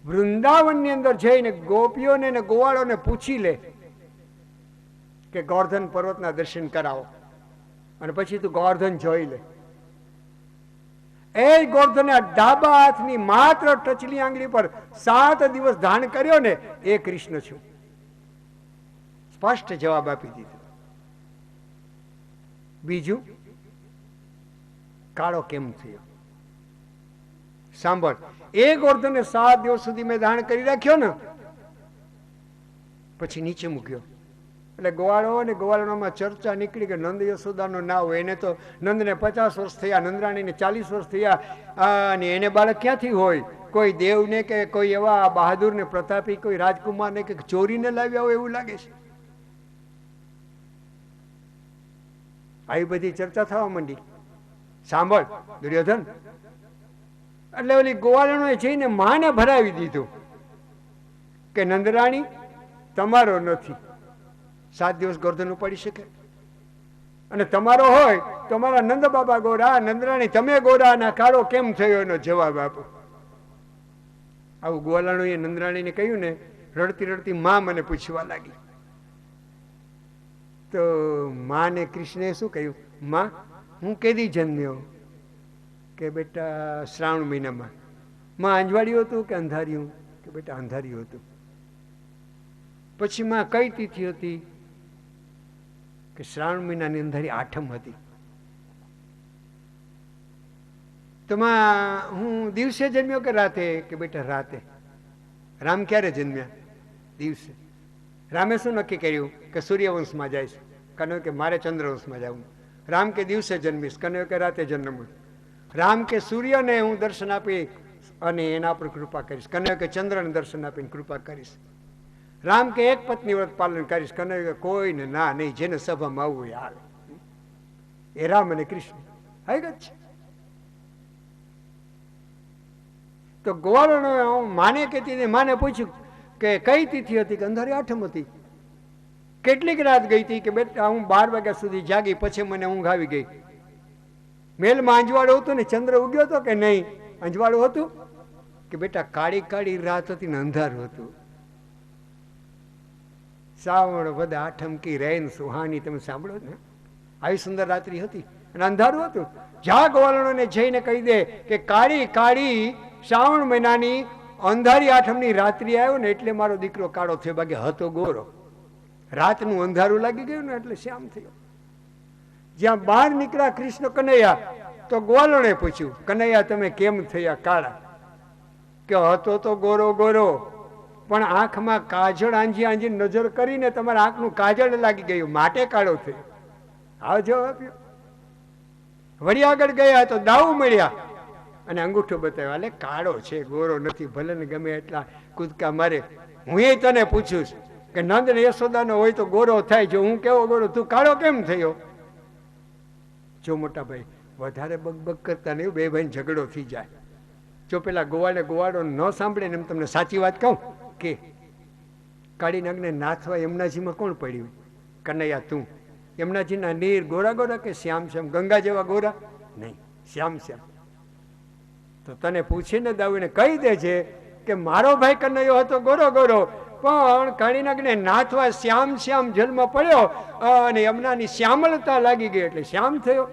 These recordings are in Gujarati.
વૃંદાવનની અંદર જઈને ગોપીઓને ને ગોવાળોને પૂછી લે કે ગોવર્ધન પર્વતના દર્શન કરાવો, અને પછી તું ગોવર્ધન જોઈ લે. એ ગોવર્ધને ડાબા હાથની માત્ર ટચલી આંગળી પર 7 દિવસ ધાન કર્યો ને, એ કૃષ્ણ છું. સ્પષ્ટ જવાબ આપી દીધો. બીજું, કાળો કેમ થયો? સાંભળ, એ ગોવર્ધને 7 દિવસ સુધી મેં ધાન કરી રાખ્યો ને, પછી નીચે મૂક્યો. એટલે ગોવાળો ને ગોવાળોમાં ચર્ચા નીકળી કે નંદ યશોદાનો ના હોય. એને તો નંદને 50 વર્ષ થયા, નંદરાણીને 40 વર્ષ થયા, અને એને બાળક ક્યાંથી હોય? કોઈ દેવને કે કોઈ એવા બહાદુરને, પ્રતાપી કોઈ રાજકુમારને કે ચોરીને લાવ્યા હોય એવું લાગે છે. આવી બધી ચર્ચા થવા માંડી. સાંભળ દુર્યોધન, એટલે ઓલી ગોવાળોએ જઈને માને ભરાવી દીધું કે નંદરાણી તમારો નથી, 7 દિવસ ગોવર્ધન ઉપાડી શકે, અને તમારો હોય તો મારા નંદ બાબા ગોરા, નંદરાણી તમે ગોરા, ના કાળો કેમ થયો એનો જવાબ આપો. આવું ગોવાળાણીએ નંદરાણીને કહ્યું ને, રડતી રડતી માં મને પૂછવા લાગી. તો માં ને કૃષ્ણે શું કહ્યું? માં, હું કેદી જન્મ્યો? કે બેટા શ્રાવણ મહિનામાં. માં અંજવાળિયું હતું કે અંધાર્યું? કે બેટા અંધાર્યું હતું. પછી માં કઈ તિથિ હતી? કે શ્રાવણ મહિનાની અંધારી આઠમ હતી. તો માં હું દિવસે જન્મ્યો કે રાતે? કે બેટા રાતે. રામ ક્યારે જન્મ્યા? દિવસે. રામે શું નક્કી કર્યું? કે સૂર્યવંશમાં જાય છે. કનૈયો કે મારે ચંદ્રવંશમાં જવું. રામ કે દિવસે જન્મીશ. કનૈયો કે રાતે જન્મવું. રામ કે સૂર્યને હું દર્શન આપી અને એના પર કૃપા કરીશ. કનૈયો કે ચંદ્રને દર્શન આપીને કૃપા કરીશ. રામ કે એક પત્ની વ્રત પાલન કરીશ. કનૈયો કે કોઈને ના નહીં, જેને સભામાં આવવું એ આવે. એ રામ અને કૃષ્ણ હકીકત છે. તો ગોવાળો માને કહેતી, માને પૂછ્યું કે કઈ તિથિ હતી? કે અંધારી આઠમ હતી. કેટલીક રાત ગઈ હતી? કે બેટા હું 12 વાગ્યા સુધી જાગી, પછી મને ઊંઘ આવી ગઈ. મેલમાં અંજવાળું હતું ને, ચંદ્ર ઉગ્યો હતો કે નહીં? અંજવાળું હતું. કે બેટા કાળી કાળી રાત હતી ને અંધારું હતું. શ્રાવણ વદ આઠમ કી રૈન સુહાની, તમે સાંભળો ને, આવી સુંદર રાત્રિ હતી અને અંધારું હતું. જા ગોવાળોને જઈને કહી દે કે કાળી કાળી શ્રાવણ મહિનાની અંધારી આઠમની રાત્રિ આવ્યો ને એટલે મારો દીકરો કાળો થયો, બાકી હતો ગોરો. રાતનું અંધારું લાગી ગયું ને એટલે શ્યામ થયો. જ્યાં બહાર નીકળ્યા કૃષ્ણ કનૈયા, તો ગોવાળોને પૂછ્યું, કનૈયા તમે કેમ થયા કાળા? કે હતો તો ગોરો ગોરો, પણ આંખમાં કાજળ આંજી આંજી નજર કરીને તમારા આંખનું કાજળ લાગી ગયું, માટે કાળો થયો. આવો જવાબ આપ્યો. વળી આગળ ગયા તો દાવ મળ્યા અને અંગૂઠો બતાવ્યો. એટલે કાળો છે, ગોરો નથી, ભલે ને ગમે એટલા કૂદકા મારે. હું એ તને પૂછું છું કે નંદ ને યશોદાનો હોય તો ગોરો થાય, જો હું કેવો ગોરો, તું કાળો કેમ થયો? જો મોટા ભાઈ વધારે બગબગ કરતા નહીં, બે ભાઈ ઝઘડો થઈ જાય. જો પેલા ગોવાળો ન સાંભળે ને, એમ તમને સાચી વાત કહું કે કાળી નાગને નાથવા યમુનાજીમાં કોણ પડ્યું? કનૈયા તું. યમુનાજીના નીર ગોરા ગોરા કે શ્યામ શ્યામ? ગંગા જેવા ગોરા નહીં, શ્યામ શ્યામ. તો તને પૂછીને દાવીને કહી દે છે કે મારો ભાઈ કનૈયો હતો ગોરો ગોરો, પણ કાળી નાગને નાથવા શ્યામ શ્યામ જન્મ પડ્યો અને યમુનાની શ્યામળતા લાગી ગઈ એટલે શ્યામ થયો.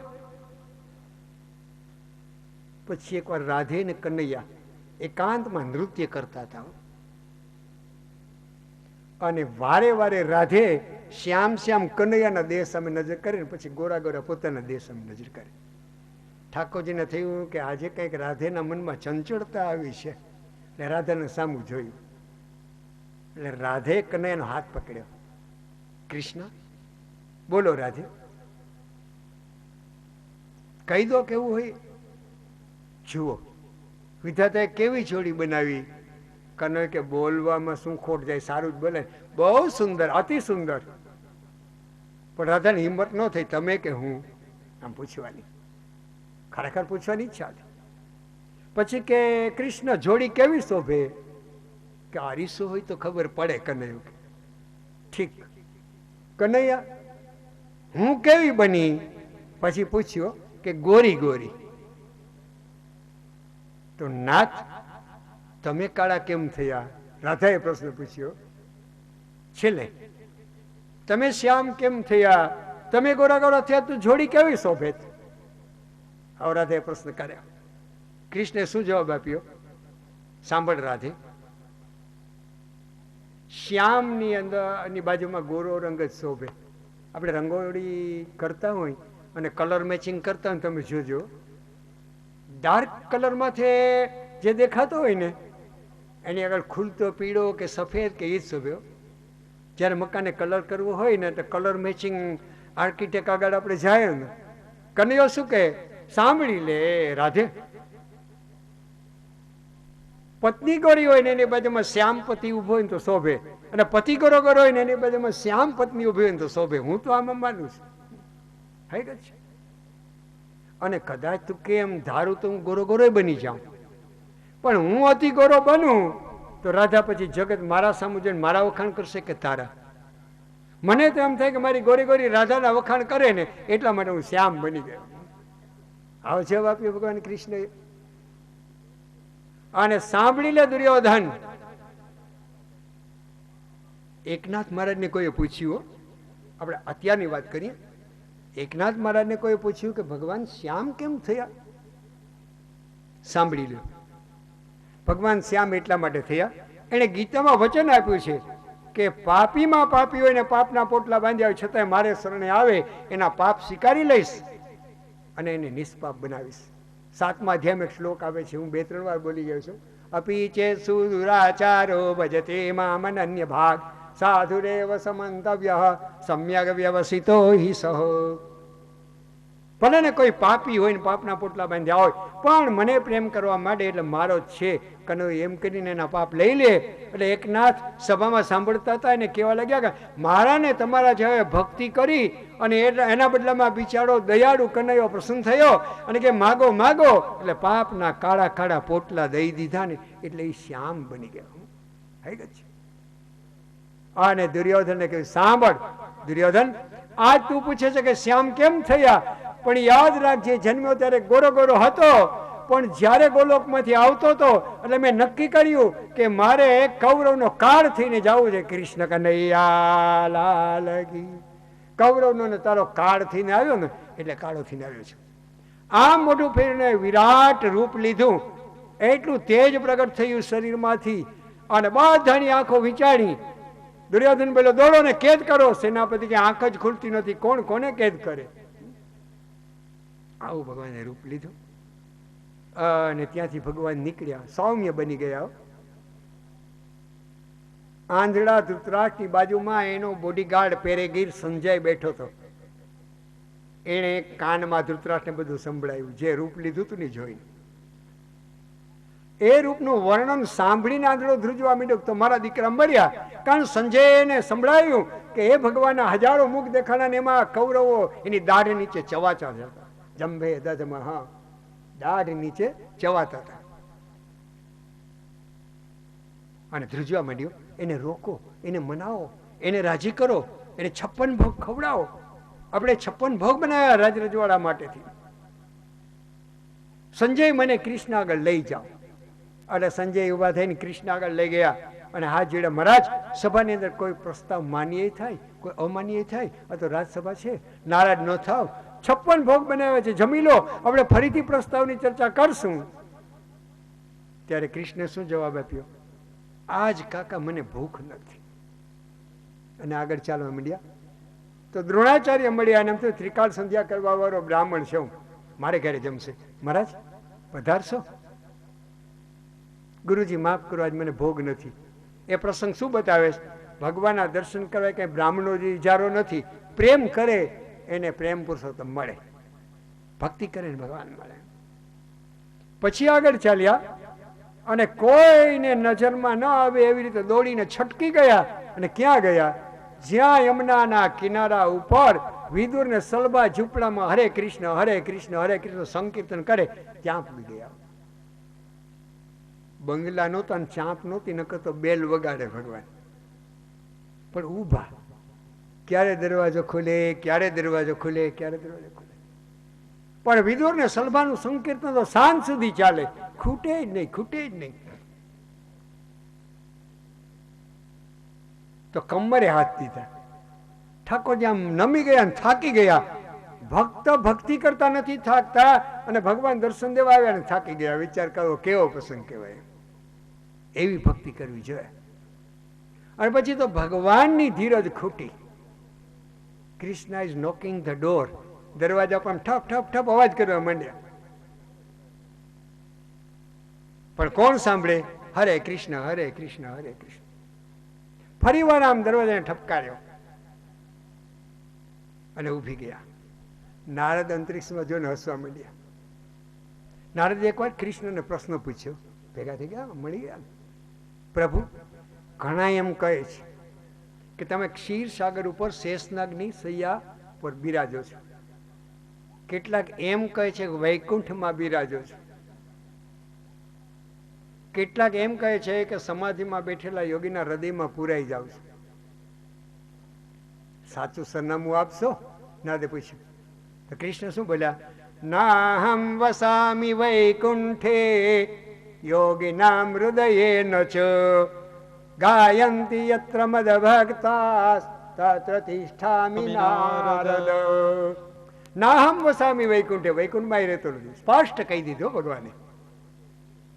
પછી એકવાર રાધે ને કનૈયા એકાંતમાં નૃત્ય કરતા હતા અને વારે વારે રાધે શ્યામ શ્યામ કનૈયાના દેહ સામે નજર કરીને પછી ગોરા ગોરા પોતાના દેહ સામે નજર કરે. ઠાકોરજીને થયું કે આજે કંઈક રાધેના મનમાં ચંચળતા આવી છે, એટલે રાધાને સામું જોયું. એટલે રાધે કનૈયાનો હાથ પકડ્યો. કૃષ્ણ બોલો રાધે, કહી દો કેવું હોય. જુઓ વિધાતાએ કેવી જોડી બનાવી. કનૈયો કે બોલવામાં શું ખોટ જાય, સારું જ બોલે, બહુ સુંદર, અતિ સુંદર. પણ રાધાની હિંમત ન થઈ, તમે કે હું આમ પૂછવાની, ખરેખર પૂછવાની ઈચ્છા હતી. પછી કે કૃષ્ણ જોડી કેવી શોભે? કે આરીસો હોય તો ખબર પડે. કનૈયો ઠીક. કનૈયા હું કેવી બની? પછી પૂછ્યો કે ગોરી ગોરી. તો નાથ તમે કાળા કેમ થયા? રાધાએ પ્રશ્ન પૂછ્યો. છેલ્લે તમે શ્યામ કેમ થયા? તમે ગોરા ગોરા થયા તો જોડી કેવી શોભે? હવે રાધાએ પ્રશ્ન કર્યા. કૃષ્ણે શું જવાબ આપ્યો? સાંભળ રાધે, શ્યામની અંદરની બાજુમાં ગોરો રંગ જ શોભે. આપણે રંગોળી કરતા હોય અને કલર મેચિંગ કરતા હોય, તમે જોજો ડાર્ક કલરમાંથી જે દેખાતો હોય ને એની આગળ ખુલતો પીળો કે સફેદ કે એ જ શોભ્યો. જ્યારે મકાને કલર કરવો હોય ને તો કલર મેચિંગ આર્કિટેક્ટ આગળ આપણે જાય ને, કનૈયો શું કહે? સાંભળી લે રાધે, પત્ની ગોરી હોય ને એની બાજુમાં શ્યામ પતિ ઉભો હોય ને તો શોભે, અને પતિ ગોરો ગોરો હોય ને એની બાજુમાં શ્યામ પત્ની ઉભી હોય ને તો શોભે. હું તો આમાં માનું છું. હકીકત છે. અને કદાચ તું કેમ ધારું તો હું ગોરો ગોરો બની જાઉં, પણ હું અતિ ગોરો બનું તો રાધા પછી જગત મારા સામું જોઈને મારા વખાણ કરશે કે તારા? મને તો એમ થાય કે મારી ગોરી ગોરી રાધાના વખાણ કરે ને એટલા માટે હું શ્યામ બની ગયો. આવો જવાબ આપ્યો ભગવાન કૃષ્ણએ. અને સાંભળી લે દુર્યોધન, એકનાથ મહારાજને કોઈએ પૂછ્યું, આપણે અત્યારની વાત કરીએ, એકનાથ મહારાજને કોઈએ પૂછ્યું કે ભગવાન શ્યામ કેમ થયા? સાંભળી લો. ભગવાન શ્યામ એટલા માટે થયા, એને ગીતામાં વચન આપ્યું છે કે પાપીમાં પાપી હોય ને પાપના પોટલા બાંધ્યા હોય છતાંય મારે શરણે આવે, એના પાપ સ્વીકારી લઈશ અને એને નિષ્પાપ બનાવીશ. 7મા અધ્યાયમાં એક શ્લોક આવે છે, હું 2-3 વાર બોલી ગયો છું. અપી ચે સુદુરાચારો ભજતે મામ અનન્ય ભાગ સાધુરેવ સમંતવ્ય સમ્યક વ્યવસિતો હિ સહ. ભલે ને કોઈ પાપી હોય ને પાપના પોટલા બાંધ્યા હોય, પણ મને પ્રેમ કરવા માટે એટલે મારો જ છે કનો એમ કરીને એના પાપ લઈ લે. એટલે એકનાથ સભામાં સાંભળતા હતા એને કહેવા લાગ્યા કે મારાને તમારા જેવા ભક્તિ કરી અને એના બદલામાં બિચારો દયાળુ કનૈયો પ્રસન્ન થયો અને કે માગો માગો, એટલે પાપના કાળા કાળા પોટલા દઈ દીધા ને એટલે એ શ્યામ બની ગયા. હકીકત છે. અને દુર્યોધનને કહ્યું, સાંભળ દુર્યોધન, આજ તું પૂછે છે કે શ્યામ કેમ થયા, પણ યાદ રાખજે જન્મ્યો ત્યારે ગોરો ગોરો હતો, પણ જ્યારે ગોલોકમાંથી આવતો હતો એટલે મેં નક્કી કર્યું કે મારે કૌરવનો કાળ થઈને જવું છે. કૃષ્ણ કનૈયા લાલ કી. કૌરવનો ને તારો કાળ થઈને આવ્યો ને એટલે કાળો થઈને આવ્યો છે. આમ મોઢું ફેરીને વિરાટ રૂપ લીધું, એટલું તેજ પ્રગટ થયું શરીરમાંથી અને બધાની આંખો વિચારી. દુર્યોધન બોલો દોડો ને કેદ કરો. સેનાપતિ કે આંખ જ ખુલતી નથી, કોણ કોને કેદ કરે? આવું ભગવાને રૂપ લીધું અને ત્યાંથી ભગવાન નીકળ્યા, સૌમ્ય બની ગયા. આંધળા ધૃતરાષ્ટ્રની બાજુમાં એનો બોડીગાર્ડ પેરેગીર સંજય બેઠો હતો. એને કાનમાં ધૃતરાષ્ટ્રને બધું સંભળાયું, જે રૂપ લીધું હતું ને જોઈને. એ રૂપનું વર્ણન સાંભળીને આંધળો ધ્રુજવા માંડ્યો તો મારા દીકરા મર્યા. કારણ સંજયને સંભળાયું કે એ ભગવાનના હજારો મુખ દેખાણા ને એમાં કૌરવો એની દાઢ નીચે ચવાચા હતા. જંભે દધમાં, હા, દાઢ નીચે ચવાતા હતા. અને ધ્રુજવા માંડ્યો. એને રોકો, એને મનાવો, એને રાજી કરો, એને 56 ભોગ ખવડાવો. આપણે 56 ભોગ બનાવ્યા રાજ રજવાડા માટેથી. સંજય મને કૃષ્ણ આગળ લઈ જાઓ. એટલે સંજય ઉભા થઈને કૃષ્ણ આગળ લઈ ગયા અને હાથ જોડ્યા. મહારાજ, સભાની અંદર કોઈ પ્રસ્તાવ માન્ય થાય, કોઈ અમાન્ય થાય, આ તો રાજસભા છે, નારાજ ન થાવ. 56 ભોગ બનાવ્યા છે, જમી લો, આપણે ફરીથી પ્રસ્તાવની ચર્ચા કરશું. ત્યારે કૃષ્ણે શું જવાબ આપ્યો? આજ કાકા મને ભૂખ નથી. અને આગળ ચાલવા માંડ્યા. તો દ્રોણાચાર્ય મળ્યા અને એમ તો ત્રિકાળ સંધ્યા કરવા વાળો બ્રાહ્મણ છે, મારે ઘરે જમશે. મહારાજ પધારશો? ગુરુજી માફ કરો, આજ મને ભોગ નથી. એ પ્રસંગ શું બતાવે છે? ભગવાનના દર્શન કરવા કઈ બ્રાહ્મણો જે ઇજારો નથી. પ્રેમ કરે એને પ્રેમ પુરુષોત્તમ મળે, ભક્તિ કરે ને ભગવાન મળે. પછી આગળ ચાલ્યા અને કોઈને નજરમાં ન આવે એવી રીતે દોડીને છટકી ગયા. અને ક્યાં ગયા? જ્યાં યમુનાના કિનારા ઉપર વિદુર ને સલભા ઝૂંપડામાં હરે કૃષ્ણ હરે કૃષ્ણ હરે કૃષ્ણ સંકીર્તન કરે ત્યાં પૂરી ગયા. બંગલા નહોતા ને ચાંપ નહોતી, નકર તો બેલ વગાડે ભગવાન. પણ ઊભા, ક્યારે દરવાજો ખુલે, ક્યારે દરવાજો ખુલે, ક્યારે દરવાજો ખુલે. પણ વિદુર ને સલભાનું સંકીર્તન તો સાંજ સુધી ચાલે, ખૂટે જ નહીં, ખૂટે જ નહીં. તો કમરે હાથ દીધા. ઠાકોરજી આમ નમી ગયા અને થાકી ગયા. ભક્ત ભક્તિ કરતા નથી થાકતા અને ભગવાન દર્શન દેવા આવ્યા અને થાકી ગયા. વિચાર કરો કેવો પ્રસંગ કહેવાય. એવી ભક્તિ કરવી જોઈએ. અને પછી તો ભગવાનની ધીરજ ખૂટી. Krishna is knocking the door. દરવાજા પર ઠપ ઠપ ઠપ અવાજ કરવા માંડ્યા. પણ કોણ સાંભળે? હરે કૃષ્ણ હરે કૃષ્ણ હરે કૃષ્ણ. ફરી વાર આમ દરવાજાને ઠપકાર્યો અને ઊભી ગયા. નારદ અંતરિક્ષમાં જોઈને હસવા માંડ્યા. નારદ એકવાર કૃષ્ણને પ્રશ્ન પૂછ્યો. ભેગા થઈ ગયા, મળી ગયા. પ્રભુ, ઘણા એમ કહે છે કે તમે ક્ષીર સાગર ઉપર શેષનાગની સૈયા પર બિરાજો છો. કેટલાક એમ કહે છે કે વૈકુંઠમાં બિરાજો છો. કેટલાક એમ કહે છે કે સમાધિમાં બેઠેલા યોગીના હૃદયમાં પુરાઈ જાવ છો. સાચું સરનામું આપશો? નારદે પૂછ્યું. તો કૃષ્ણ શું બોલ્યા? નાહમ વસામી વૈકુંઠે યોગિનામ હૃદયે ન ચ ગાયંતી યત્ર મદ ભક્તા તત્ર તિષ્ઠામિ નારદ. નાહમ વસામી વૈકુંઠે. વૈકુંઠમાં રહેતો નથી. સ્પષ્ટ કહી દીધો ભગવાને.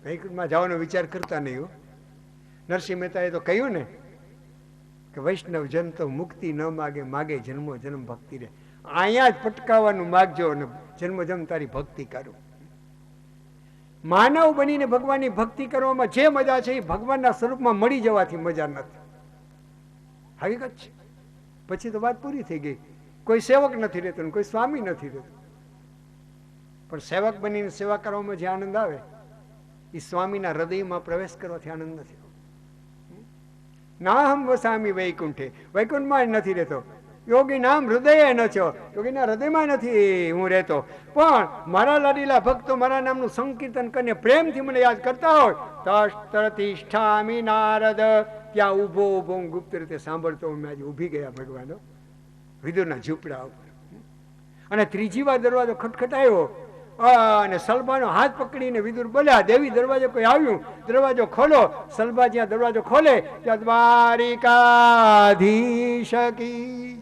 વૈકુંઠમાં જવાનો વિચાર કરતા નહીં. નરસિંહ મહેતાએ તો કહ્યું ને કે વૈષ્ણવ જન તો મુક્તિ ન માગે, માગે જન્મો જન્મ ભક્તિ રે. અહીંયા જ પટકાવવાનું માગજો અને જન્મ જન્મ તારી ભક્તિ કરું. માનવ બનીને ભગવાનની ભક્તિ કરવામાં જે મજા છે એ ભગવાનના સ્વરૂપમાં મળી જવાથી મજા નથી. હકીકત છે. પછી તો વાત પૂરી થઈ ગઈ. કોઈ સેવક નથી રહેતો ને કોઈ સ્વામી નથી રહેતો. પણ સેવક બનીને સેવા કરવામાં જે આનંદ આવે એ સ્વામીના હૃદયમાં પ્રવેશ કરવાથી આનંદ નથી. નાહમ વસામી વૈકુંઠે. વૈકુંઠમાં નથી રહેતો. યોગી નામ હૃદય ન છો. યોગીના હૃદયમાં નથી હું રહેતો. પણ મારા લાડીલા ભક્તો મારા નામનું સંકીર્તન કરીને પ્રેમથી મને યાદ કરતા હોય તસ્ત્ર તિષ્ઠામિ નારદ. ત્યાં ઊભો ઊભો હું ગુપ્ત રીતે સાંભળતો હું આજે ઊભી ગયા ભગવાનો વિદુરના ઝૂંપડા ઉપર. અને ત્રીજી વાર દરવાજો ખટખટાયો અને સલભાનો હાથ પકડીને વિદુર બોલ્યા, દેવી દરવાજો કોઈ આવ્યું, દરવાજો ખોલો. સલભા જ્યાં દરવાજો ખોલે ત્યાં દ્વારિકાધીશ કી.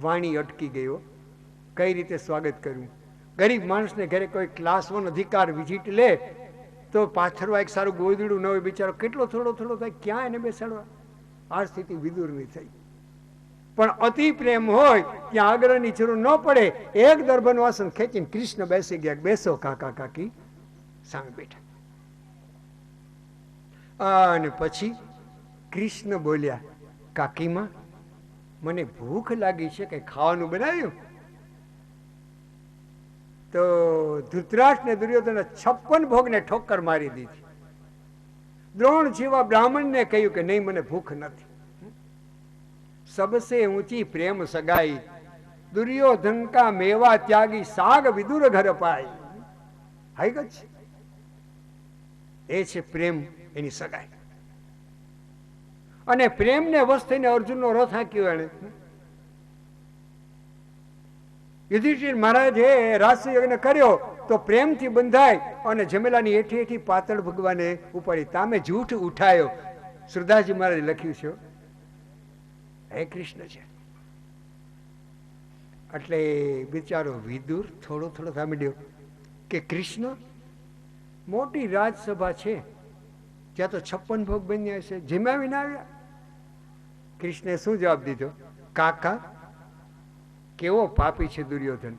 વાણી અટકી ગયો. કઈ રીતે સ્વાગત કર્યું? ગરીબ માણસને ઘરે કોઈ ક્લાસ 1 અધિકાર વિઝિટ લે તો પાથરવા એક સારું ગોદડું ન હોય બિચારો કેટલો થોડો થોડો થાય, ક્યાં એને બેસાડવા? આ સ્થિતિ વિદુરની થઈ. પણ અતિ પ્રેમ હોય ત્યાં આગ્રહની જરૂર ન પડે. એક દર્ભનું આસન ખેંચીને કૃષ્ણ બેસી ગયા. બેસો કાકા કાકી. સામે બેઠા. અને પછી કૃષ્ણ બોલ્યા, કાકીમાં મને ભૂખ લાગી છે, કઈ ખાવાનું બનાવ્યું? તો ધૃતરાષ્ટ્ર ને દુર્યોધન 56 ભોગને ઠોકર મારી દીધી. દ્રોણ જેવા બ્રાહ્મણને કહ્યું કે નહીં મને ભૂખ નથી. सबसे ऊंची प्रेम सगाई दुर्योधन का मेवा त्यागी साग विदुर घर पाई. हकीकत છે. એ છે પ્રેમ, એની સગાઈ. અને પ્રેમને વશ થઈને અર્જુનનો રથ હાંક્યો એને. યુધિષ્ઠિર મહારાજે રાસયજ્ઞ કર્યો તો પ્રેમથી બંધાય અને જમેલાની હેઠી હેઠી પાતળ ભગવાને ઉપાડી. તામે જૂઠ ઉઠાયો. સુરદાસજી મહારાજે લખ્યું છે હે કૃષ્ણ છે. એટલે બિચારો વિદુર થોડો થોડો સાંભળ્યો કે કૃષ્ણ મોટી રાજસભા છે ત્યાં તો 56 ભોગ બન્યા છે, જમાવીને આવ્યા. કૃષ્ણે શું જવાબ દીધો? કાકા કેવો પાપી છે દુર્યોધન.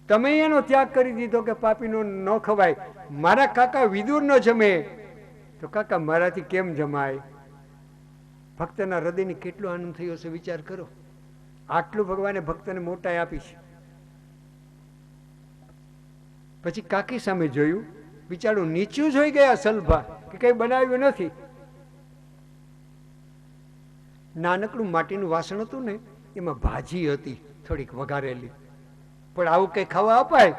તમે એનો ત્યાગ કરી દીધો કે પાપીનો ન ખવાય. મારા કાકા વિદુર ન જમે તો કાકા મારાથી કેમ જમાય? ભક્તના હૃદયની કેટલો આનંદ થયો છે વિચાર કરો. આટલું ભગવાને ભક્તને મોટાઈ આપી છે. પછી કાકી સામે જોયું, બિચારું નીચું જોઈ ગયા સલભા કે કઈ બનાવ્યું નથી. નાનકડું માટીનું વાસણ હતું ને એમાં ભાજી હતી થોડીક વઘારેલી. પણ આવું કઈ ખાવા અપાય?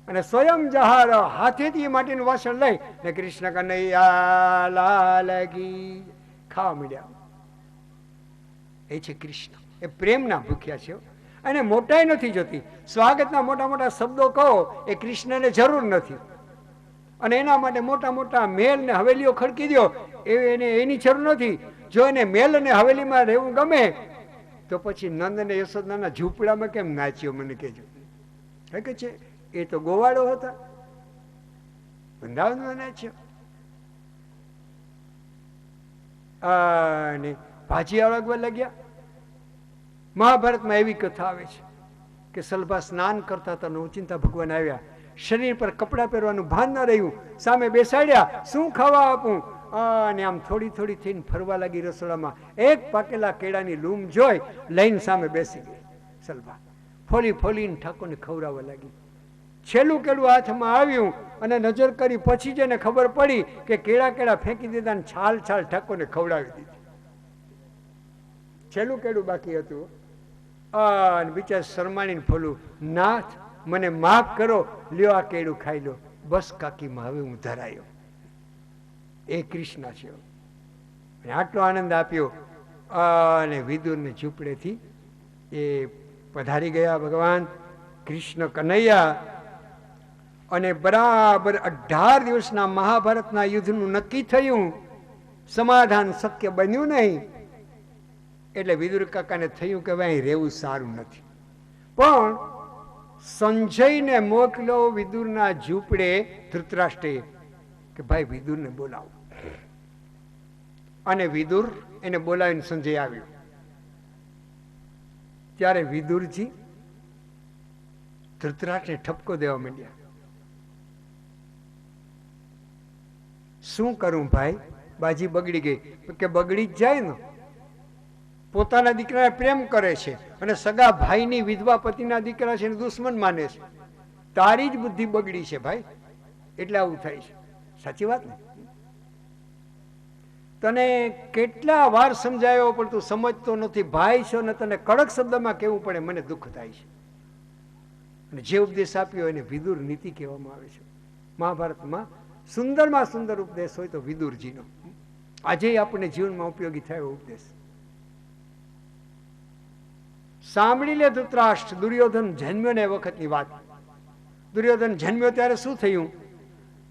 અને સ્વયં જહાર હાથેથી એ માટીનું વાસણ લઈ ને કૃષ્ણ કનૈયા લાલ કી ખાવા મળ્યા. એ છે કૃષ્ણ. એ પ્રેમના ભૂખ્યા છે. અને મોટાઈ નથી જોતી. સ્વાગતના મોટા મોટા શબ્દો કહો એ કૃષ્ણને જરૂર નથી. અને એના માટે મોટા મોટા મહેલ ને હવેલીઓ ખડકી દો એને એની જરૂર નથી. જો એને મેલ અને હવેલીમાં રહેવું ગમે તો પછી નંદ અને યશોદાના ઝૂંપડામાં કેમ નાચ્યો મને કહેજો. કે છે એ તો ગોવાળો હતા, વૃંદાવનમાં નાચ્યો. અને ભાજી અળગવા લાગ્યા. મહાભારતમાં એવી કથા આવે છે કે સલભા સ્નાન કરતા હતા, નવચિંતા ભગવાન આવ્યા, શરીર પર કપડાં પહેરવાનું ભાન ન રહ્યું, સામે બેસાડ્યા, શું ખાવા આપું? અને આમ થોડી થોડી થઈને ફરવા લાગી રસોડામાં. એક પાકેલા કેળાની લૂમ જોઈ લઈને સામે બેસી ગઈ સલભા. ફોલી ફોલીને ઠાકોરને ખવડાવવા લાગી. છેલ્લું કેળું હાથમાં આવ્યું અને નજર કરી પછી જ એને ખબર પડી કે કેળા કેળા ફેંકી દીધા ને છાલ છાલ ઠાકોરને ખવડાવી દીધી. છેલ્લું કેળું બાકી હતું. અને બિચાર શરમાણીને ફોલું, નાથ મને માફ કરો, લ્યો આ કેળું ખાઈ લો. બસ કાકીમાં હવે હું ધરાયો. એ કૃષ્ણ છે. આટલો આનંદ આપ્યો. અને વિદુરને ઝૂંપડેથી એ પધારી ગયા ભગવાન કૃષ્ણ કનૈયા. અને બરાબર 18 દિવસના મહાભારતના યુદ્ધનું નક્કી થયું. સમાધાન શક્ય બન્યું નહીં. એટલે વિદુર કાકાને થયું કે ભાઈ રહેવું સારું નથી. પણ સંજયને મોકલો વિદુરના ઝૂંપડે ધૃતરાષ્ટ્રે કે ભાઈ વિદુરને બોલાવો. અને વિદુર એને બોલાવીને સંજય આવ્યો. ત્યારે વિદુરજી ધૃતરાષ્ટ્રને ઠપકો દેવા માંડ્યા. શું કરું ભાઈ, બાજી બગડી ગઈ. કે બગડી જ જાય ને. પોતાના દીકરાને પ્રેમ કરે છે અને સગા ભાઈની વિધવા પતિના દીકરા છે દુશ્મન માને છે. તારી જ બુદ્ધિ બગડી છે ભાઈ, એટલે આવું થાય છે. સાચી વાત ને? તને કેટલા વાર સમજાયો પણ તું સમજતો નથી. ભાઈ છો ને તને કડક શબ્દમાં કહેવું પડે, મને દુઃખ થાય છે. અને જે ઉપદેશ આપ્યો એને વિદુર નીતિ કહેવામાં આવે છે. મહાભારતમાં સુંદરમાં સુંદર ઉપદેશ હોય તો વિદુરજીનો. આજે આપણને જીવનમાં ઉપયોગી થયો ઉપદેશ. સાંભળી લે ધૃતરાષ્ટ્ર, દુર્યોધન જન્મ્યો ને એ વખતની વાત. દુર્યોધન જન્મ્યો ત્યારે શું થયું?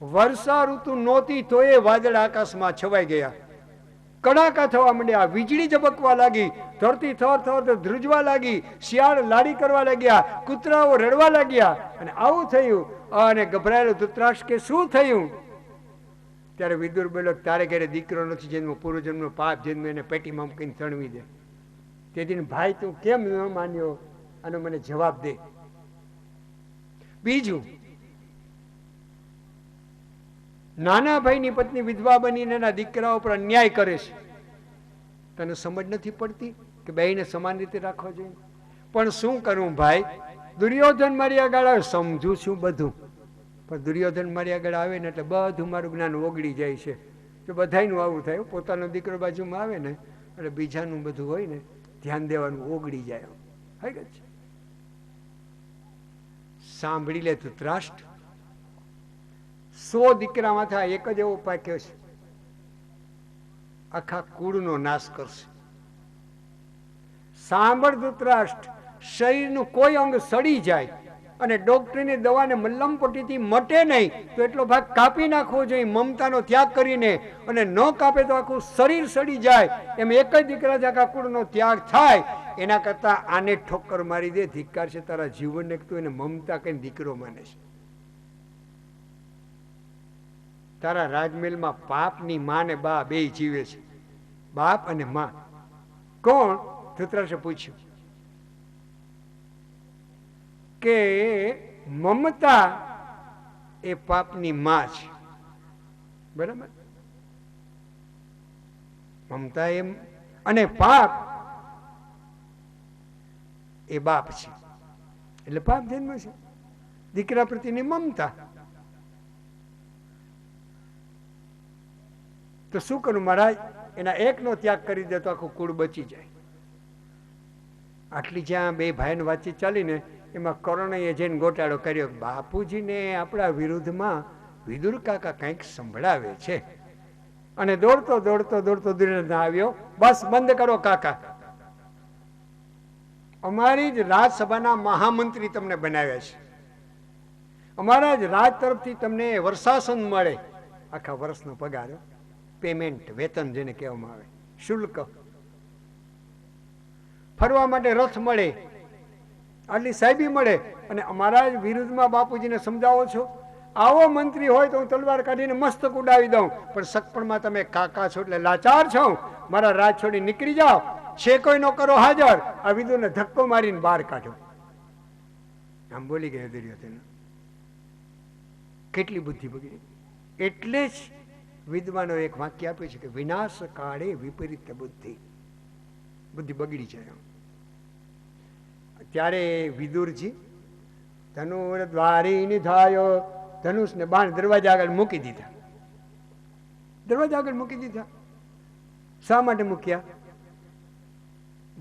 વર્ષા ઋતુ નહોતી તો એ વાદળ આકાશમાં છવાઈ ગયા. કડાકા થવા માંડ્યા, વીજળી ઝબકવા લાગી, ધરતી થર થર ધ્રુજવા લાગી, શિયાળ લાડી કરવા લાગ્યા, કૂતરાઓ રડવા લાગ્યા. અને આવું થયું. અને ગભરાયેલો ધૃતરાષ્ટ્ર કે શું થયું? ત્યારે વિદુર બોલ્યો, તારે ઘરે દીકરો નથી જન્મ, પૂર્વજન્મનો પાપ જન્મ, એને પેટીમાં મૂકીને તણવી દે. તેથી ભાઈ તું કેમ ન માન્યો? આનો મને જવાબ દે. બીજું, નાના ભાઈની પત્ની વિધવા બનીને એના દીકરાઓ પર અન્યાય કરે છે. તને સમજ નથી પડતી કે બેયને સમાન રીતે રાખવા જોઈએ? પણ શું કરું ભાઈ, દુર્યોધન મારી આગળ આવે, સમજુ છું બધું, પણ દુર્યોધન મારી આગળ આવે ને એટલે બધું મારું જ્ઞાન ઓગળી જાય છે. તો બધાયનું આવું થાય. પોતાનો દીકરો બાજુમાં આવે ને એટલે બીજાનું બધું હોય ને ધ્યાન દેવાનું ઓગળી જાય. હકીકત છે. સાંભળી લે ધૃતરાષ્ટ્ર, 100 દીકરામાં થાય એક જ એવો પાક્યો છે, આખા કુળનો નાશ કરશે. સાંભળ ધૃતરાષ્ટ્ર, શરીરનું કોઈ અંગ સડી જાય અને ડોક્ટરની દવાને મલ્લમપટ્ટીથી મટે નહીં તો એટલો ભાગ કાપી નાખવો જોઈએ મમતાનો ત્યાગ કરીને. અને ન કાપે તો આખું શરીર સડી જાય. એમ એક જ દીકરાથી આખા કુળનો ત્યાગ થાય. એના કરતા આને ઠોકર મારી દે. ધિક્કાર છે તારા જીવનને, તું એને મમતા કઈ દીકરો માને છે. તારા રાજમહેલમાં બાપની માં ને બા બે જીવે છે. બાપ અને માં કોણ? ધૃતરાષ્ટ્રે પૂછ્યું. કે મમતા એ પાપની માં છે. બરાબર? મમતા એમ અને પાપ એ બાપ છે. એટલે પાપ જન્મ છે. દીકરા પ્રત્યેની મમતા. તો શું કરું મહારાજ? એના એકનો ત્યાગ કરી દે તો આખું કુળ બચી જાય. આટલી જ્યાં બે ભાઈની વાતચીત ચાલીને એમાં કર્ણએ જઈને ગોટાળો કર્યો. બાપુજીને આપણા વિરુદ્ધમાં વિદુર કાકા કંઈક સંભળાવે છે. અને દોડતો દોડતો દોડતો દુર્યોધન આવ્યો. બસ બંધ કરો કાકા, અમારી જ રાજસભાના મહામંત્રી તમને બનાવ્યા છે. અમારા જ રાજ તરફથી તમને વર્ષાસન મળે, આખા વર્ષનો પગાર. પેમેન્ટ, વેતન જેને કહેવામાં આવે, શુલ્ક. ફરવા માટે રથ મળે, આટલી સાહેબી મળે, અને અમારા જ વિરુદ્ધમાં બાપુજીને સમજાવો છો. આવો મંત્રી હોય તો હું તલવાર કાઢીને મસ્તક ઉડાવી દઉં, પણ સગપણમાં તમે કાકા છો એટલે લાચાર છો, મારા રાજ છોડી નીકળી જાઓ, છે કોઈ નો કરો હાજર. આ વિદુરને ધક્કો મારીને બહાર કાઢો. આમ બોલી ગયો દુર્યોધન. કેટલી બુદ્ધિ બગડી. એટલે જ વિદ્વાનો એક વાક્ય આપ્યું છે કે વિનાશ કાળે વિપરીત બુદ્ધિ. બુદ્ધિ બગડી જાય. ત્યારે વિદુરજી ધનુર દ્વારી નિધાયો, ધનુષને બાણ દરવાજા આગળ મૂકી દીધા. દરવાજા આગળ મૂકી દીધા. શા માટે મૂક્યા?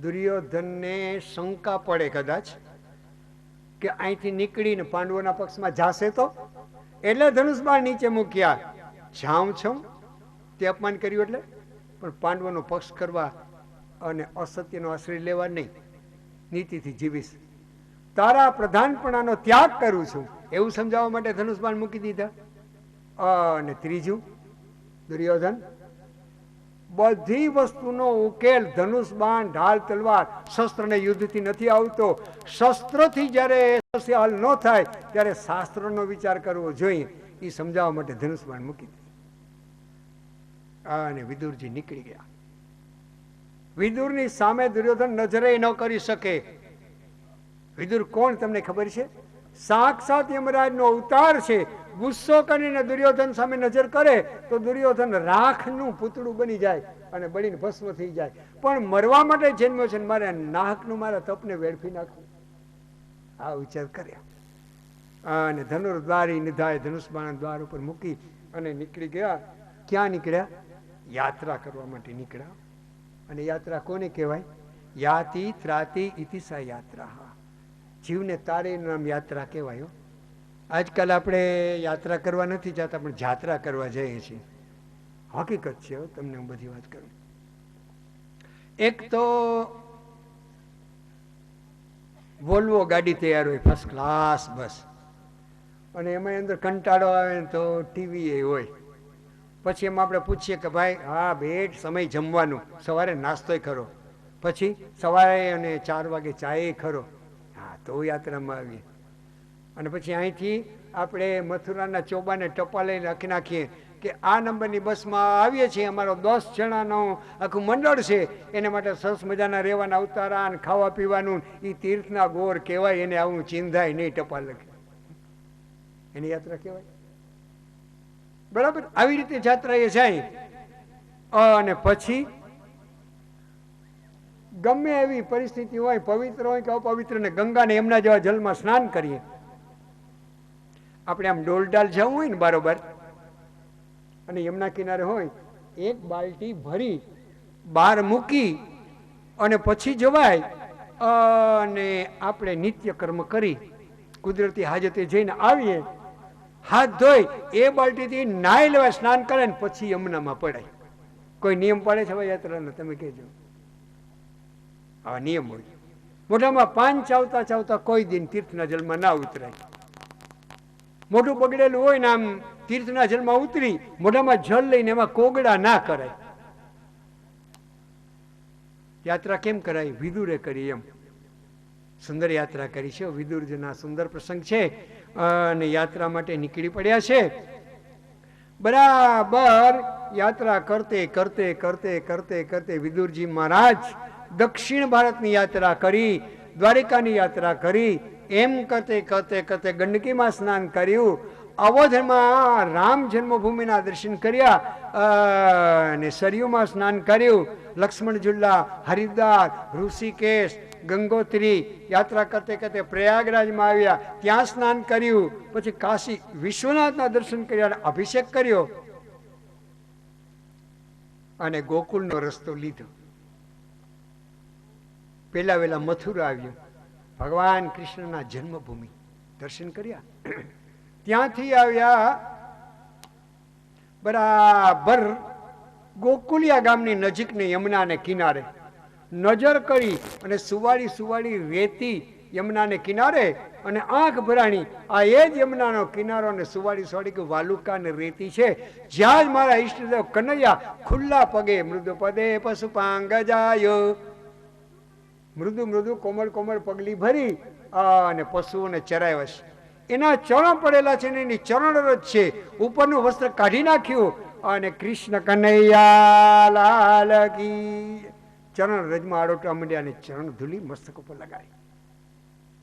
દુર્યોધનને શંકા પડે કદાચ કે અહીંથી નીકળીને પાંડવોના પક્ષમાં જાશે તો, એટલે ધનુષ બાણ નીચે મૂક્યા. જાઉં છું તે અપમાન કર્યું એટલે, પણ પાંડવોનો પક્ષ કરવા અને અસત્યનો આશ્રય લેવા નહીં, નીતિથી જીવીશ, તારા પ્રધાનપણાનો ત્યાગ કરું છું, એવું સમજાવવા માટે ધનુષ બાણ મૂકી દીધા. અને ત્રીજું, દુર્યોધન બધી વસ્તુનો ઉકેલ ધનુષ બાણ, ઢાલ, તલવાર, શસ્ત્રને યુદ્ધથી નથી આવતો. શસ્ત્રથી જ્યારે હલ ન થાય ત્યારે શાસ્ત્રનો વિચાર કરવો જોઈએ, એ સમજાવવા માટે ધનુષ બાણ મૂકી દીધું. અને વિદુરજી નીકળી ગયા. વિદુરની સામે દુર્યોધન નજરે ન કરી શકે. વિદુર કોણ તમને ખબર છે? સાક્ષાત યમરાજનો અવતાર છે. ગુસ્સો કરીને દુર્યોધન સામે નજર કરે તો દુર્યોધન રાખનું પૂતળું બની જાય અને બળીને ભસ્મ થઈ જાય. પણ મરવા માટે જન્મ્યો છે, મારે નાહકનું મારા તપને વેડફી નાખવું, આ વિચાર કર્યા. અને ધનુર્દ્વારી નિધાય, ધનુષ બાણ દ્વાર ઉપર મૂકી અને નીકળી ગયા. ક્યાં નીકળ્યા? યાત્રા કરવા માટે નીકળ્યા. અને યાત્રા કોને કહેવાય? યાતિ ત્રાતિ ઇતિસા યાત્રા. જીવને તારે નામ યાત્રા કહેવાય. આજકાલ આપણે યાત્રા કરવા નથી જતા, પણ જાત્રા કરવા જઈએ છીએ. હકીકત છે, તમને હું બધી વાત કરું. એક તો વોલ્વો ગાડી તૈયાર હોય, ફર્સ્ટ ક્લાસ બસ, અને એમાં અંદર કંટાળો આવે તો ટીવી એ હોય. પછી એમાં આપણે પૂછીએ કે ભાઈ હા બેટ સમય જમવાનું, સવારે નાસ્તોય ખરો, પછી સવારે અને 4 વાગે ચાય ખરો. હા, તો યાત્રામાં આવીએ. અને પછી અહીંથી આપણે મથુરાના ચોબાને ટપા લઈને લખી નાખીએ કે આ નંબરની બસમાં આવીએ છીએ, અમારો 10 જણાનું આખું મંડળ છે, એને માટે સરસ મજાના રહેવાના ઉતારા અને ખાવા પીવાનું, એ તીર્થના ગોર કહેવાય. એને આવું ચિંધાય નહીં, ટપાલ લખે, એની યાત્રા કહેવાય. બરાબર, આવી રીતે જાત્રા એ જાય. અને પછી ગમે એવી પરિસ્થિતિ હોય, પવિત્ર હોય કે અપવિત્ર, ને ગંગા ને એમના જેવા જલમાં સ્નાન કરીએ. આપણે આમ ડોલડાલ જવું હોય ને બરોબર, અને યમુના કિનારે હોય, એક બાલટી ભરી બહાર મૂકી અને પછી જવાય. અને આપણે નિત્ય કર્મ કરી કુદરતી હાજતે જઈને આવીએ, હાથ ધોઈ એ બાલટીથી નાહી લેવાય, સ્નાન કરે ને પછી યમુનામાં પડાય. કોઈ નિયમ પાડે છે ભાઈ યાત્રાનો? તમે કહેજો. આ નિયમ હોય. મોઢામાં પાન ચાવતા ચાવતા કોઈ દિન તીર્થના જલમાં ના ઉતરાય. મોઢું બગડેલું હોય ને આમ તીર્થના જલમાં ઉતરી મોઢામાં જલ લઈને એમાં કોગળા ના કરાય. યાત્રા કેમ કરાય? વિદુરે કરી. એમ સુંદર યાત્રા કરી છે. વિદુરજીના સુંદર પ્રસંગ છે. અને યાત્રા માટે નીકળી પડ્યા છે. બરાબર યાત્રા કરતે કરતે કરતે કરતે કરતે વિદુરજી મહારાજ દક્ષિણ ભારતની યાત્રા કરી, દ્વારિકાની યાત્રા કરી. એમ કરતે કરતે કરતે ગંડકીમાં સ્નાન કર્યું, અવધમાં રામ જન્મભૂમિના દર્શન કર્યા, અને સરયુમાં સ્નાન કર્યું, લક્ષ્મણ ઝુલ્લા, હરિદ્વાર, ઋષિકેશ, ગંગોત્રી યાત્રા કરતે કરતે પ્રયાગરાજમાં આવ્યા, ત્યાં સ્નાન કર્યું. પછી કાશી વિશ્વનાથના દર્શન કર્યા, અભિષેક કર્યો અને ગોકુળનો રસ્તો લીધો. પેલા વેલા મથુરા આવ્યું, ભગવાન કૃષ્ણના જન્મભૂમિ દર્શન કર્યા. ત્યાંથી આવ્યા બરાબર ગોકુલિયા ગામની નજીકની યમુનાને કિનારે નજર કરી અને સુવાળી સુવાળી રેતી યમુનાને કિનારે અને આંખ ભરાણી. આ એ જ યમુનાનો કિનારો ને સુવાડી સોડી કે વાલુકા ને રેતી છે, જ્યાં જ મારા ઈષ્ટદેવ કનૈયા ખુલ્લા પગે મૃદુ પદે પશુપાંગ જાય, મૃદુ મૃદુ કોમળ કોમળ પગલી ભરી અને પશુઓને ચરાવ્યા છે. એના ચરણ પડેલા છે ને એની ચરણ રજ છે, ઉપરનું વસ્ત્ર કાઢી નાખ્યું અને કૃષ્ણ કનૈયા લાલ કી ચરણ રજમાં આડોટવા માંડ્યા અને ચરણ ધૂલી મસ્તક ઉપર લગાડી.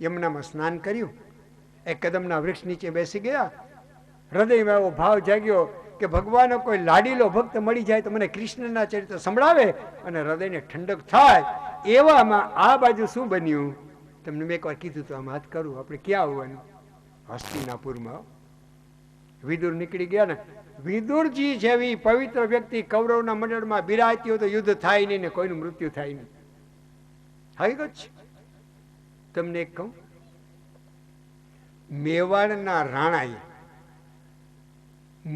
યમુનામાં સ્નાન કર્યું, એક કદમના વૃક્ષ નીચે બેસી ગયા. હૃદયમાં એવો ભાવ જાગ્યો કે ભગવાનનો કોઈ લાડીલો ભક્ત મળી જાય તો મને કૃષ્ણના ચરિત્ર સંભળાવે અને હૃદયને ઠંડક થાય. એવામાં આ બાજુ શું બન્યું, તમને મેં એકવાર કીધું તો આમ હાથ કરું, આપણે ક્યાં આવવાનું? હસ્તિનાપુરમાં. વિદુર નીકળી ગયા ને. વિદુરજી જેવી પવિત્ર વ્યક્તિ કૌરવના મંડળમાં બિરાજતી હોય તો યુદ્ધ થાય નહીં ને કોઈનું મૃત્યુ થાય નહીં. હકીકત છે. તમને એક કહું, મેવાડના રાણાએ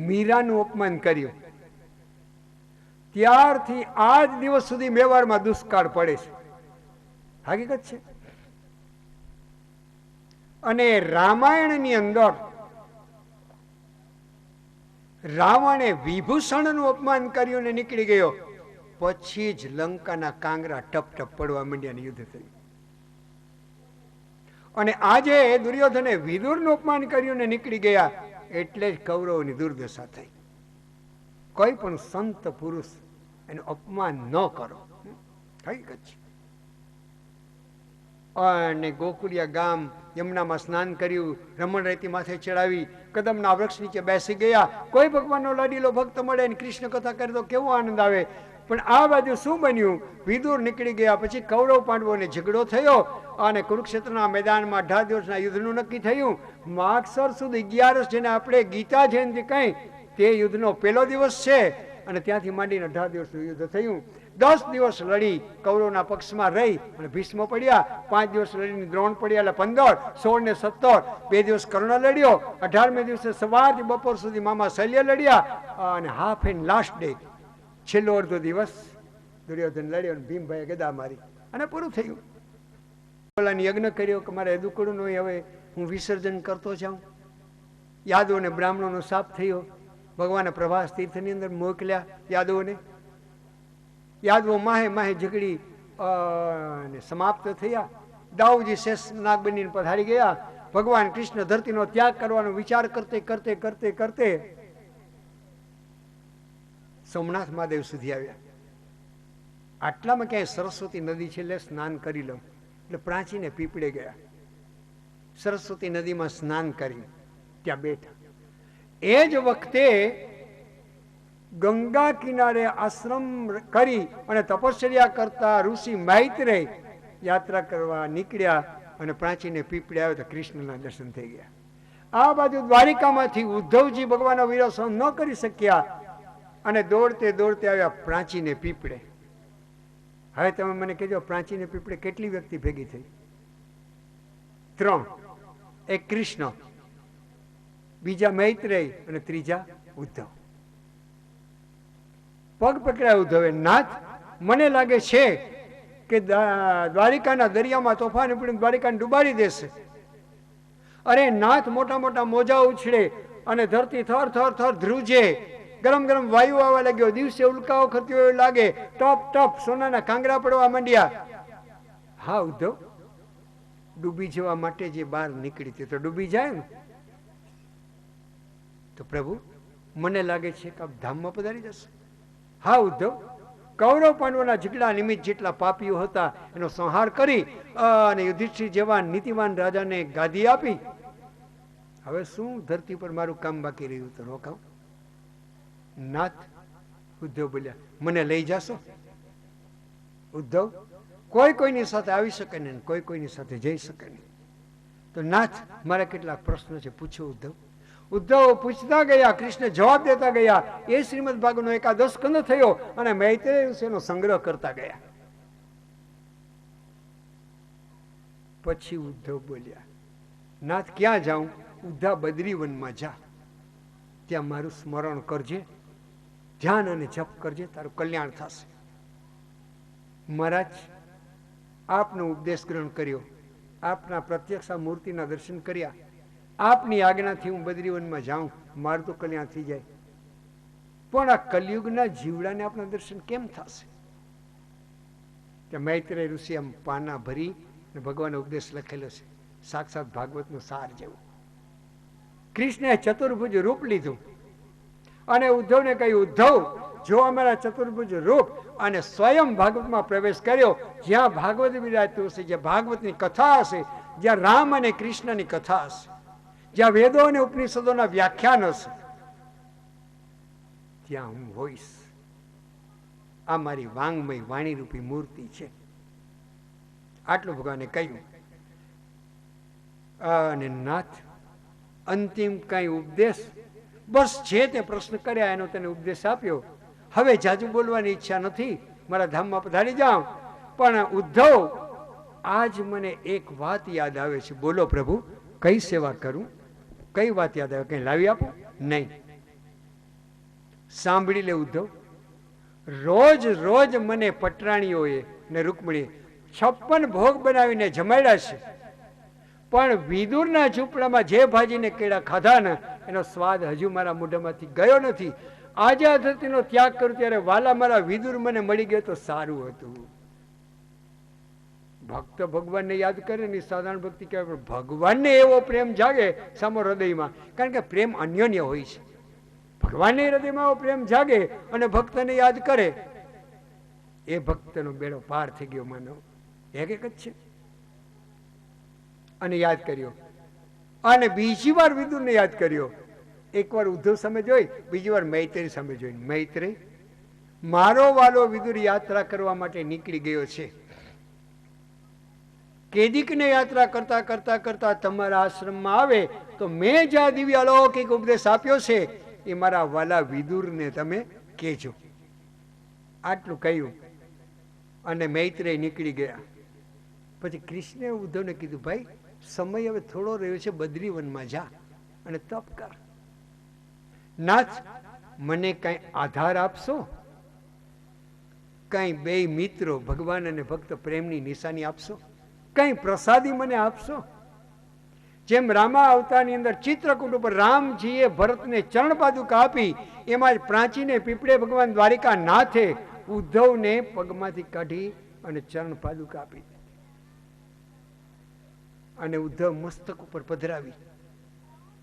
મીરાનું અપમાન કર્યું, ત્યારથી આજ દિવસ સુધી મેવાડમાં દુષ્કાળ પડે છે. હકીકત છે. અને રામાયણની અંદર રાવણે વિભૂષણનું અપમાન કર્યું ને નીકળી ગયો, પછી જ લંકાના કાંગરા ટપ ટપ પડવા માંડ્યા ને યુદ્ધ થયું. અને આજે દુર્યોધને વિદુરનું અપમાન કર્યું ને નીકળી ગયા, એટલે જ કૌરવોની દુર્દશા થઈ. કોઈ પણ સંત પુરુષ એનું અપમાન ન કરો. હકીકત છે. અને ગોકુળિયા ગામ યમુનામાં સ્નાન કર્યું, રમણ રેતી માથે ચડાવી, કદમના વૃક્ષ નીચે બેસી ગયા. કોઈ ભગવાનનો લાડીલો ભક્ત મળે ને કૃષ્ણ કથા કરે તો કેવો આનંદ આવે. પણ આ બાજુ શું બન્યું, વિદુર નીકળી ગયા પછી કૌરવ પાંડવોને ઝઘડો થયો અને કુરુક્ષેત્રના મેદાનમાં 18 દિવસના યુદ્ધનું નક્કી થયું. માગસર સુદ 11 જેને આપણે ગીતા જયંતિ કહી તે યુદ્ધનો પહેલો દિવસ છે અને ત્યાંથી માંડીને 18 દિવસનું યુદ્ધ થયું. 10 દિવસ લડી કૌરવના પક્ષમાં રહી અને ભીષ્મ પડ્યા, 5 દિવસ લડીને દ્રોણ પડ્યા, એટલે 15, 16 ને 17, 2 દિવસ કર્ણ લડ્યો, 18મે દિવસે સવારથી બપોર સુધી મામા શલ્ય લડ્યા અને હાફ એન્ડ લાસ્ટ ડે છેલ્લો અડધો દિવસ દુર્યોધન લડ્યો અને ભીમભાઈએ ગદા મારી અને પૂરું થયું. યજ્ઞ કર્યો કે મારે દુકડું નહીં, હવે હું વિસર્જન કરતો જાઉં. યાદવોને બ્રાહ્મણોનો શાપ થયો. ભગવાને પ્રભાસ તીર્થની અંદર મોકલ્યા યાદવોને. યાદવો માહે માહે ઝઘડી અને સમાપ્ત થયા. દાઉજી શેષ નાગ બનીને પધારી ગયા. ભગવાન કૃષ્ણ ધરતીનો ત્યાગ કરવાનો વિચાર કરતે કરતે કરતે કરતે સોમનાથ મહાદેવ સુધી આવ્યા. આટલામાં ક્યાંય સરસ્વતી નદી છે, એટલે સ્નાન કરી લઉં, એટલે પ્રાચીને પીપળે ગયા. સરસ્વતી નદીમાં સ્નાન કરી ત્યાં બેઠા. એ જ વખતે ગંગા કિનારે આશ્રમ કરી અને તપશ્ચર્યા કરતા ઋષિ મૈત્રેય યાત્રા કરવા નીકળ્યા અને પ્રાચીને પીપળે આવ્યો તો કૃષ્ણના દર્શન થઈ ગયા. આ બાજુ દ્વારિકામાંથી ઉદ્ધવજી ભગવાનનો વિરોધ સહન ન કરી શક્યા અને દોડતે દોડતે આવ્યા પ્રાચીને પીપળે. હવે તમે મને કહેજો, પ્રાચીને પીપળે કેટલી વ્યક્તિ ભેગી થઈ? 3. એક કૃષ્ણ, બીજા મૈત્રેય અને ત્રીજા ઉદ્ધવ. પગ પકડાય ઉદ્ધવે, નાથ મને લાગે છે કે દ્વારિકાના દરિયામાં તોફાન ઉપડીને દ્વારિકાને ડૂબાડી દેશે. અરે નાથ મોટા મોટા મોજા ઉછળે અને ધરતી થર થર થર ધ્રુજે, ગરમ ગરમ વાયુ આવવા લાગ્યો, દિવસે ઉલ્કાઓ ખરતી હોય લાગે, ટપ ટપ સોનાના કાંગરા પડવા માંડ્યા. હા ઉદ્ધવ, ડૂબી જવા માટે જે બહાર નીકળી તે તો ડૂબી જાય ને. તો પ્રભુ મને લાગે છે કે આપ ધામમાં પધારી જશે. હા ઉદ્ધવ, કૌરવ પાંડવોના ઝઘડા નિમિત્ત જેટલા પાપીઓ હતા એનો સંહાર કરી અને યુધિષ્ઠિર જેવા નીતિવાન રાજાને ગાદી આપી. હવે શું ધરતી પર મારું કામ બાકી રહ્યું તો રોકાવ. નાથ, ઉદ્ધવ બોલ્યા, મને લઈ જાશો? ઉદ્ધવ, કોઈ કોઈની સાથે આવી શકે નહીં, કોઈ કોઈની સાથે જઈ શકે નહીં. તો નાથ, મારા કેટલાક પ્રશ્નો છે, પૂછો ઉદ્ધવ. ઉદ્ધવ પૂછતા ગયા, કૃષ્ણ જવાબ દેતા ગયા. એ શ્રીમદ ભાગવતનો એકાદશ સ્કંદ થયો અને મૈત્રેય ઋષિનો સંગ્રહ કરતા ગયા. પછી ઉદ્ધવ બોલ્યા, નાથ ક્યાં જાઉં? ઉદ્ધવ, બદ્રીવનમાં જા, ત્યાં મારું સ્મરણ કરજે, ધ્યાન અને જપ કરજે, તારું કલ્યાણ થશે. મહારાજ, આપનો ઉપદેશ ગ્રહણ કર્યો, આપના પ્રત્યક્ષ મૂર્તિના દર્શન કર્યા, આપની આજ્ઞાથી હું બદ્રીવનમાં જાઉં, મારું તો કલ્યાણ થઈ જાય. પણ આ કલયુગના જીવડાને આપણા દર્શન કેમ થશે? કે મૈત્રેય ઋષિ આમ પાના ભરી ભગવાનનો ઉપદેશ લખેલો છે, સાક્ષાત ભાગવતનો સાર જેવો. કૃષ્ણએ ચતુર્ભુજ રૂપ લીધું અને ઉદ્ધવને કહ્યું, ઉદ્ધવ જો અમારા ચતુર્ભુજ રૂપ, અને સ્વયં ભાગવતમાં પ્રવેશ કર્યો. જ્યાં ભાગવત વિરાજતું હશે, જ્યાં ભાગવતની કથા હશે, જ્યાં રામ અને કૃષ્ણની કથા હશે, જ્યાં વેદો અને ઉપનિષદોના વ્યાખ્યાન હશે, ત્યાં હું હોઈશ. આ મારી વાંગમય વાણી રૂપી મૂર્તિ છે. આટલું ભગવાને કહ્યું. અને નાથ અંતિમ કઈ ઉપદેશ, બસ જે તે પ્રશ્ન કર્યા એનો તને ઉપદેશ આપ્યો. હવે જાજુ બોલવાની ઈચ્છા નથી, મારા ધામમાં પધારી જાઉં. પણ ઉદ્ધવ, આજ મને એક વાત યાદ આવે છે. બોલો પ્રભુ, કઈ સેવા કરું? કઈ વાત યાદ આવે? કઈ લાવી આપો? નહીં. સાંભળી લે ઉદ્ધવ, રોજ રોજ મને પટરાણીઓએ ને રૂકમણીએ 56 ભોગ બનાવીને જમાડ્યા છે, પણ વિદુરના ઝૂંપડામાં જે ભાજીને કેળા ખાધા ને એનો સ્વાદ હજુ મારા મોઢામાંથી ગયો નથી. આજે આ ધરતીનો ત્યાગ કરું ત્યારે વાલા મારા વિદુર મને મળી ગયો તો સારું હતું. ભક્ત ભગવાનને યાદ કરે ને સાધારણ ભક્તિ કહેવાય, પણ ભગવાનને એવો પ્રેમ જાગે સામો હૃદયમાં, કારણ કે પ્રેમ અન્યોન્ય હોય છે. ભગવાનને હૃદયમાં એવો પ્રેમ જાગે અને ભક્તને યાદ કરે, એ ભક્તનો બેડો પાર થઈ ગયો. માનવ એક જ છે. અને યાદ કર્યો, અને બીજી વાર વિદુરને યાદ કર્યો. એકવાર ઉદ્ધવ સામે જોઈ, બીજી વાર મૈત્રેય સામે જોઈ. મૈત્રેય, મારો વાલો વિદુર યાત્રા કરવા માટે નીકળી ગયો છે. કેદિકને યાત્રા કરતા કરતા કરતા તમારા આશ્રમમાં આવે તો મેં જ્યાં દિવ્ય અલૌકિક ઉપદેશ આપ્યો છે એ મારા વાલા વિદુરને તમે કહેજો. આટલું કહ્યું અને મૈત્રેય નીકળી ગયા. પછી કૃષ્ણે ઉદ્ધવને કીધું, ભાઈ સમય હવે થોડો રહ્યો છે, બદ્રીવનમાં જા અને તપ કર. નાથ, મને કઈ આધાર આપશો? કઈ બે મિત્રો ભગવાન અને ભક્ત પ્રેમની નિશાની આપશો? કઈ પ્રસાદી મને આપશો? જેમ રામા અવતારની અંદર ચિત્રકૂટ ઉપર રામજીએ ભરતને ચરણ પાદુકા આપી, એમાં જ પ્રાચીને પીપળે ભગવાન દ્વારિકા નાથે ઉદ્ધવને પગમાંથી કાઢી અને ચરણ પાદુકા આપી અને ઉદ્ધવ મસ્તક ઉપર પધરાવી,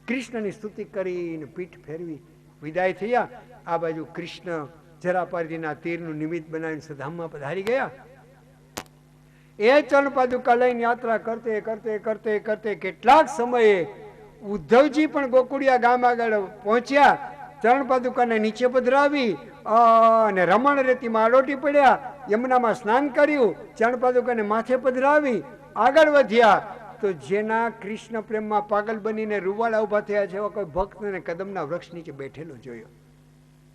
કૃષ્ણની સ્તુતિ કરીને પીઠ ફેરવી વિદાય થયા. આ બાજુ કૃષ્ણ જરાપારીના તીરનું નિમિત્ત બનાવીને સધામમાં પધારી ગયા. એ ચરણ પાદુકા લઈને યાત્રા કરતે કરતે કરતે કરતે કેટલાક સમયે ઉદ્ધવજી પણ ગોકુળિયા ગામ આગળ પહોંચ્યા. ચરણ પાદુકાને નીચે પધરાવી અને રમણ રેતીમાં આલોટી પડ્યા. યમુનામાં સ્નાન કર્યું, ચરણ પાદુકાને માથે પધરાવી આગળ વધ્યા. તો જેના કૃષ્ણ પ્રેમમાં પાગલ બનીને રૂવાડા ઉભા થયા છે એવા કોઈ ભક્તને કદમના વૃક્ષ નીચે બેઠેલો જોયો.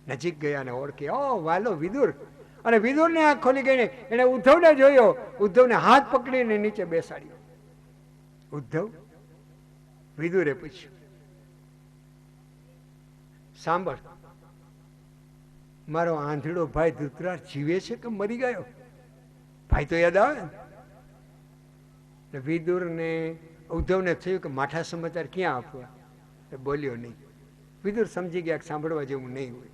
નજીક ગયા ને ઓળખે, ઓ વાલો વિદુર. અને વિદુરને આંખ ખોલી ગઈને એને ઉદ્ધવને જોયો. ઉદ્ધવને હાથ પકડીને નીચે બેસાડ્યો. ઉદ્ધવ, વિદુરે પૂછ્યું, સાંભળ, મારો આંધળો ભાઈ ધૃતરાજ જીવે છે કે મરી ગયો? ભાઈ તો યાદ આવે ને. વિદુરને ઉદ્ધવને થયું કે માઠા સમાચાર ક્યાં આપવા? બોલ્યો નહીં. વિદુર સમજી ગયા કે સાંભળવા જેવું નહીં હોય.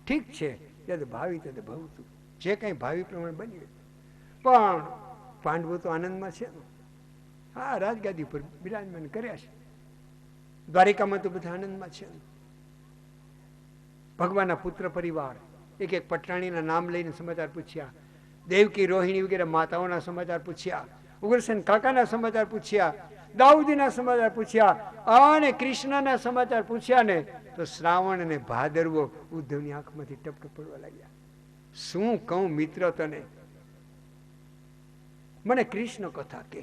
ઠીક છે, ત્યારે ભાવિ તે ભવતું, જે કંઈ ભાવિ પ્રમાણે બન્યું. પણ પાંડવો તો આનંદમાં છે ને. હા, રાજગાદી પર બિરાજમાન કર્યા છે. દ્વારિકામાં તો બધા આનંદમાં છે. ભગવાનના પુત્ર પરિવાર એક એક પટરાણીના નામ લઈને સમાચાર પૂછ્યા. દેવકી, રોહિણી વગેરે માતાઓના સમાચાર પૂછ્યા. ઉગ્રસેન કાકાના સમાચાર પૂછ્યા. દાઉદીના સમાચાર પૂછ્યા. અને કૃષ્ણના સમાચાર પૂછ્યા ને તો શ્રાવણ અને ભાદરવો ઉદ્ધવની આંખમાંથી ટપટપ પડવા લાગ્યા. શું કહું મિત્ર તને, મને કૃષ્ણ કથા કે,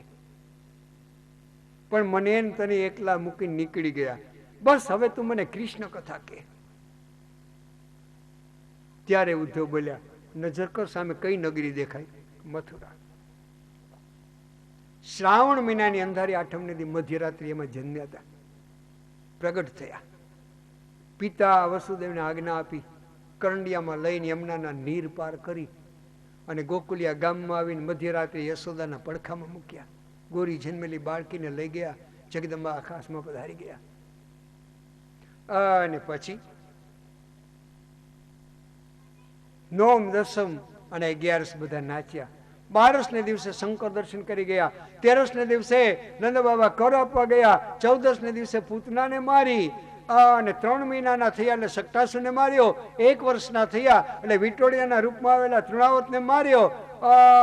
પણ મને તને એકલા મૂકીને નીકળી ગયા. બસ હવે તું મને કૃષ્ણ કથા કે. ત્યારે ઉદ્ધવ બોલ્યા, નજર કર સામે કઈ નગરી દેખાય? મથુરા. શ્રાવણ મહિનાની અંધારી આઠમને દી મધ્યરાત્રિ એમાં જન્મ્યા હતા, પ્રગટ થયા. પિતા વસુદેવને આજ્ઞા આપી કરંડિયામાં લઈને યમુનાના નીર પાર કરી અને ગોકુલિયા ગામમાં આવીને મધ્યરાત્રિ યશોદાના પડખામાં મૂક્યા. ગોરી જન્મેલી બાળકીને લઈ ગયા. જગદંબા આકાશમાં પધારી ગયા. અને પછી નોમ, દસમ અને 11 બધા નાચ્યા. 12ને દિવસે શંકર દર્શન કરી ગયા. 13ને દિવસે નંદ બાબા કર આપવા ગયા. 14ને દિવસે પૂતનાને મારી. અને 3 મહિનાના થયા એટલે સક્તાસુને માર્યો. 1 વર્ષના થયા એટલે વિટોડિયાના રૂપમાં આવેલા તૃણાવતને માર્યો.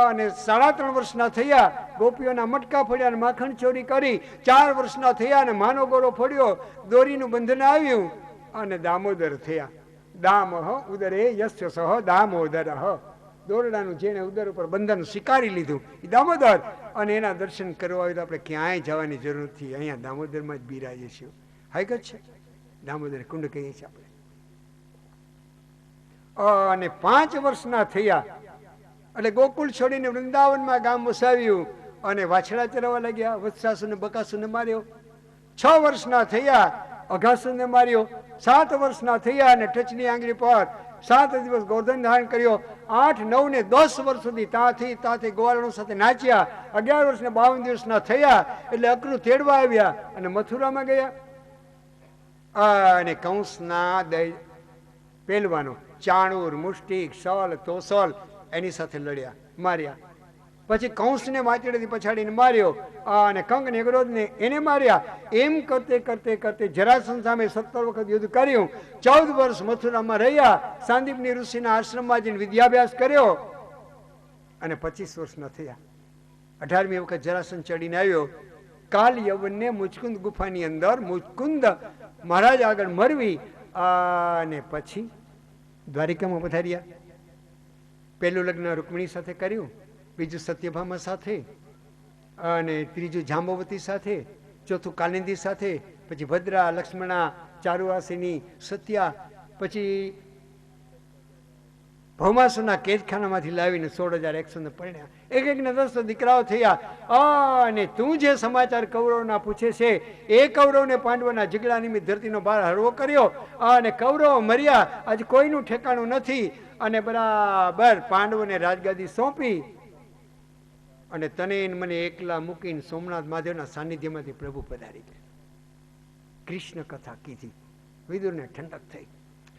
અને 3.5 વર્ષના થયા ગોપીઓના મટકા ફોડ્યા અને માખણ ચોરી કરી. 4 વર્ષના થયા અને માનો ગોરો ફોડ્યો. દોરીનું બંધન આવ્યું અને દામોદર થયા. દામ ઉદરે યસ્ય સહ દામોદર. દોરડાનું જેને ઉદર ઉપર બંધન સ્વીકારી લીધું એ દામોદર. અને એના દર્શન કરવા હોય તો આપણે ક્યાંય જવાની જરૂર નથી. અહીંયા દામોદરમાં જ બિરાજે છે. હકીકત છે. દામોદર કુંડ કહીએ છીએ આપણે. અને 5 વર્ષના થયા એટલે ગોકુળ છોડીને વૃંદાવનમાં ગામ વસાવ્યું અને વાછડા ચરાવવા લાગ્યા. વત્સાસુને બકાસુને માર્યો. 6 વર્ષના થયા અઘાસુને માર્યો. 7 વર્ષના થયા અને ટચની આંગળી પર 7 દિવસ ગોર્ધન ધારણ કર્યો. 8, 9 ને 10 વર્ષ સુધી ત્યાંથી ગોવાળણો સાથે નાચ્યા. 11 વર્ષ ને 52 દિવસના થયા એટલે અક્રૂ તેડવા આવ્યા અને મથુરામાં ગયા. અને કંસના પહેલવાનો ચાણૂર, મુષ્ટિક, સલ, તોસલ એની સાથે લડ્યા, માર્યા. પછી કંસને માચડેથી પછાડીને માર્યો અને કંક નેગરોધને એને માર્યા. એમ કરતે કરતે કરતે જરાસંધ સામે 17 વખત યુદ્ધ કર્યું. 14 વર્ષ મથુરામાં રહ્યા. સાંદીપની ઋષિના આશ્રમમાં જઈને વિદ્યાભ્યાસ કર્યો અને 25 વર્ષના થયા. 18મી વખત જરાસંધ ચડીને આવ્યો. કાલ યવનને મુચકુંદ ગુફાની અંદર મુચકુંદ મહારાજ આગળ મરવી અને પછી દ્વારિકામાં પધાર્યા. પહેલું લગ્ન રૂકમણી સાથે કર્યું, બીજું સત્યભામા સાથે, અને ત્રીજું જાંબવતી સાથે, ચોથું કાલિંદી સાથે, પછી ભદ્રા, લક્ષ્મણા, ચારુવાસીની, સત્યા, પછી ભૌમાસુના કેદખાનામાંથી લાવીને 16,100 પરણ્યા. એક એકને 10 દીકરાઓ થયા. અને તું જે સમાચાર કૌરવના પૂછે છે એ કૌરવને પાંડવોના ઝઘડા નિમિત્ત ધરતીનો ભાર હળવો કર્યો અને કૌરવો મર્યા. આજે કોઈનું ઠેકાણું નથી. અને બરાબર પાંડવોને રાજગાદી સોંપી અને તને મને એકલા મૂકીને સોમનાથ મહાદેવના સાનિધ્યમાંથી પ્રભુ પધારી ગયા. કૃષ્ણ કથા કીધી. વિદુરને ઠંડક થઈ.